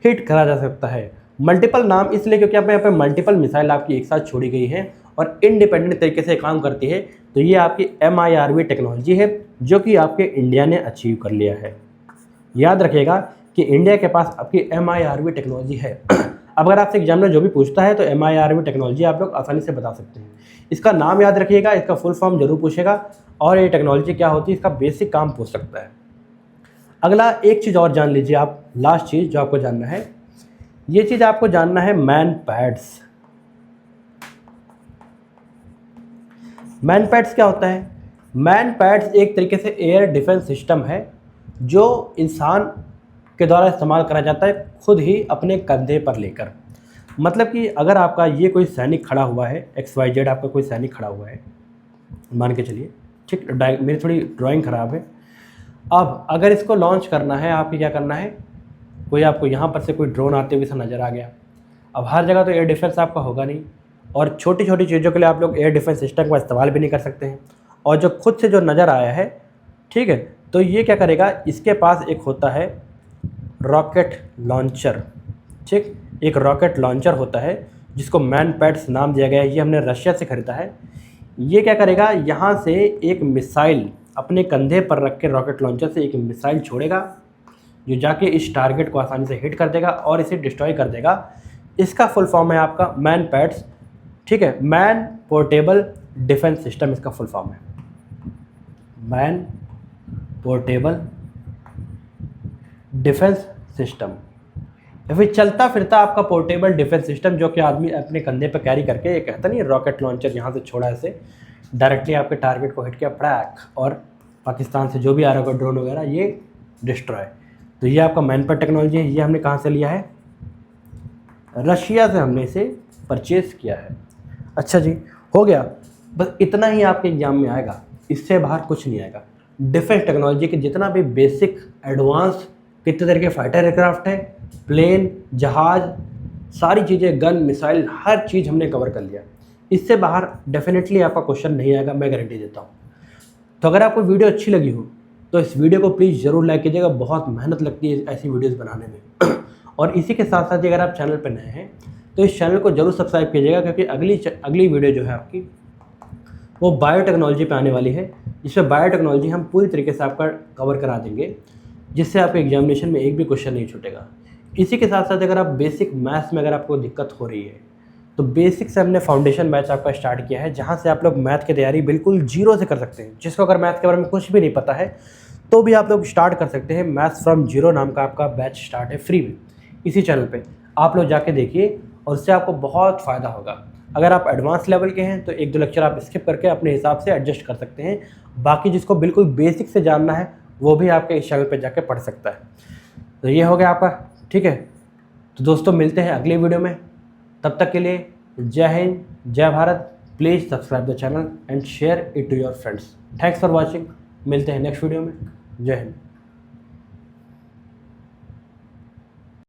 हिट करा जा सकता है। मल्टीपल नाम इसलिए क्योंकि यहाँ पे मल्टीपल मिसाइल आपकी एक साथ छोड़ी गई है और इंडिपेंडेंट तरीके से काम करती है। तो ये आपकी MIRV टेक्नोलॉजी है जो कि आपके इंडिया ने अचीव कर लिया है। याद रखिएगा कि इंडिया के पास आपकी MIRV टेक्नोलॉजी है। अब अगर आपसे एग्जामिनर जो भी पूछता है तो MIRV टेक्नोलॉजी आप लोग आसानी से बता सकते हैं। इसका नाम याद रखिएगा, इसका फुल फॉर्म जरूर पूछेगा और ये टेक्नोलॉजी क्या होती है, इसका बेसिक काम पूछ सकता है। अगला एक चीज़ और जान लीजिए आप, लास्ट चीज़ जो आपको जानना है, ये चीज़ आपको जानना है मैन पैड्स। मैन पैड्स क्या होता है? मैन पैड्स एक तरीके से एयर डिफेंस सिस्टम है जो इंसान के द्वारा इस्तेमाल करा जाता है खुद ही अपने कंधे पर लेकर। मतलब कि अगर आपका ये कोई सैनिक खड़ा हुआ है, XYZ आपका कोई सैनिक खड़ा हुआ है, मान के चलिए, ठीक, मेरी थोड़ी ड्राइंग ख़राब है। अब अगर इसको लॉन्च करना है, आपको क्या करना है, कोई आपको यहाँ पर से कोई ड्रोन आते हुए सा नज़र आ गया। अब हर जगह तो एयर डिफेंस आपका होगा नहीं और छोटी छोटी चीज़ों के लिए आप लोग एयर डिफेंस सिस्टम का इस्तेमाल भी नहीं कर सकते हैं। और जो खुद से जो नज़र आया है, ठीक है, तो ये क्या करेगा, इसके पास एक होता है रॉकेट लॉन्चर, ठीक, एक रॉकेट लॉन्चर होता है जिसको मैन पैड्स नाम दिया गया है। ये हमने रशिया से ख़रीदा है। ये क्या करेगा, यहाँ से एक मिसाइल अपने कंधे पर रख के रॉकेट लॉन्चर से एक मिसाइल छोड़ेगा जो जाके इस टारगेट को आसानी से हिट कर देगा और इसे डिस्ट्रॉय कर देगा। इसका फुल फॉर्म है आपका मैन पैड्स, ठीक है, मैन पोर्टेबल डिफेंस सिस्टम इसका फुल फॉर्म है, मैन पोर्टेबल डिफेंस सिस्टम, या फिर चलता फिरता आपका पोर्टेबल डिफेंस सिस्टम जो कि आदमी अपने कंधे पर कैरी करके, ये कहता नहीं रॉकेट लॉन्चर यहाँ से छोड़ा ऐसे डायरेक्टली आपके टारगेट को हिट किया प्रैक, और पाकिस्तान से जो भी आ रहा होगा ड्रोन वगैरह ये डिस्ट्रॉय। तो ये आपका मैन पैड टेक्नोलॉजी है। ये हमने कहाँ से लिया है, रशिया से हमने इसे परचेज़ किया है। अच्छा जी, हो गया, बस इतना ही आपके एग्जाम में आएगा, इससे बाहर कुछ नहीं आएगा। डिफेंस टेक्नोलॉजी के जितना भी बेसिक एडवांस कितने तरह के फाइटर एयरक्राफ्ट है, प्लेन, जहाज, सारी चीज़ें, गन, मिसाइल, हर चीज़ हमने कवर कर लिया। इससे बाहर डेफिनेटली आपका क्वेश्चन नहीं आएगा, मैं गारंटी देता हूँ। तो अगर आपको वीडियो अच्छी लगी हो तो इस वीडियो को प्लीज़ ज़रूर लाइक कीजिएगा, बहुत मेहनत लगती है ऐसी वीडियोज़ बनाने में। और इसी के साथ साथ अगर आप चैनल पर नए हैं तो इस चैनल को जरूर सब्सक्राइब कीजिएगा, क्योंकि अगली वीडियो जो है आपकी वो बायोटेक्नोलॉजी पे आने वाली है, जिसमें बायोटेक्नोलॉजी हम पूरी तरीके से आपका कवर करा देंगे, जिससे आपके एग्जामिनेशन में एक भी क्वेश्चन नहीं छूटेगा। इसी के साथ साथ अगर आप बेसिक मैथ्स में अगर आपको दिक्कत हो रही है तो बेसिक से हमने फाउंडेशन मैथ्स आपका स्टार्ट किया है, जहाँ से आप लोग मैथ की तैयारी बिल्कुल जीरो से कर सकते हैं। जिसको अगर मैथ के बारे में कुछ भी नहीं पता है तो भी आप लोग स्टार्ट कर सकते हैं। मैथ्स फ्रॉम जीरो नाम का आपका बैच स्टार्ट है फ्री में, इसी चैनल पे आप लोग जाके देखिए और उससे आपको बहुत फ़ायदा होगा। अगर आप एडवांस लेवल के हैं तो एक दो लेक्चर आप स्किप करके अपने हिसाब से एडजस्ट कर सकते हैं। बाकी जिसको बिल्कुल बेसिक से जानना है वो भी आपके इस चैनल पर जाके पढ़ सकता है। तो ये हो गया आपका, ठीक है। तो दोस्तों मिलते हैं अगली वीडियो में, तब तक के लिए जय हिंद, जय Bharat. Please subscribe the channel and share it to your friends. Thanks for watching. मिलते हैं नेक्स्ट वीडियो में। जय हिंद।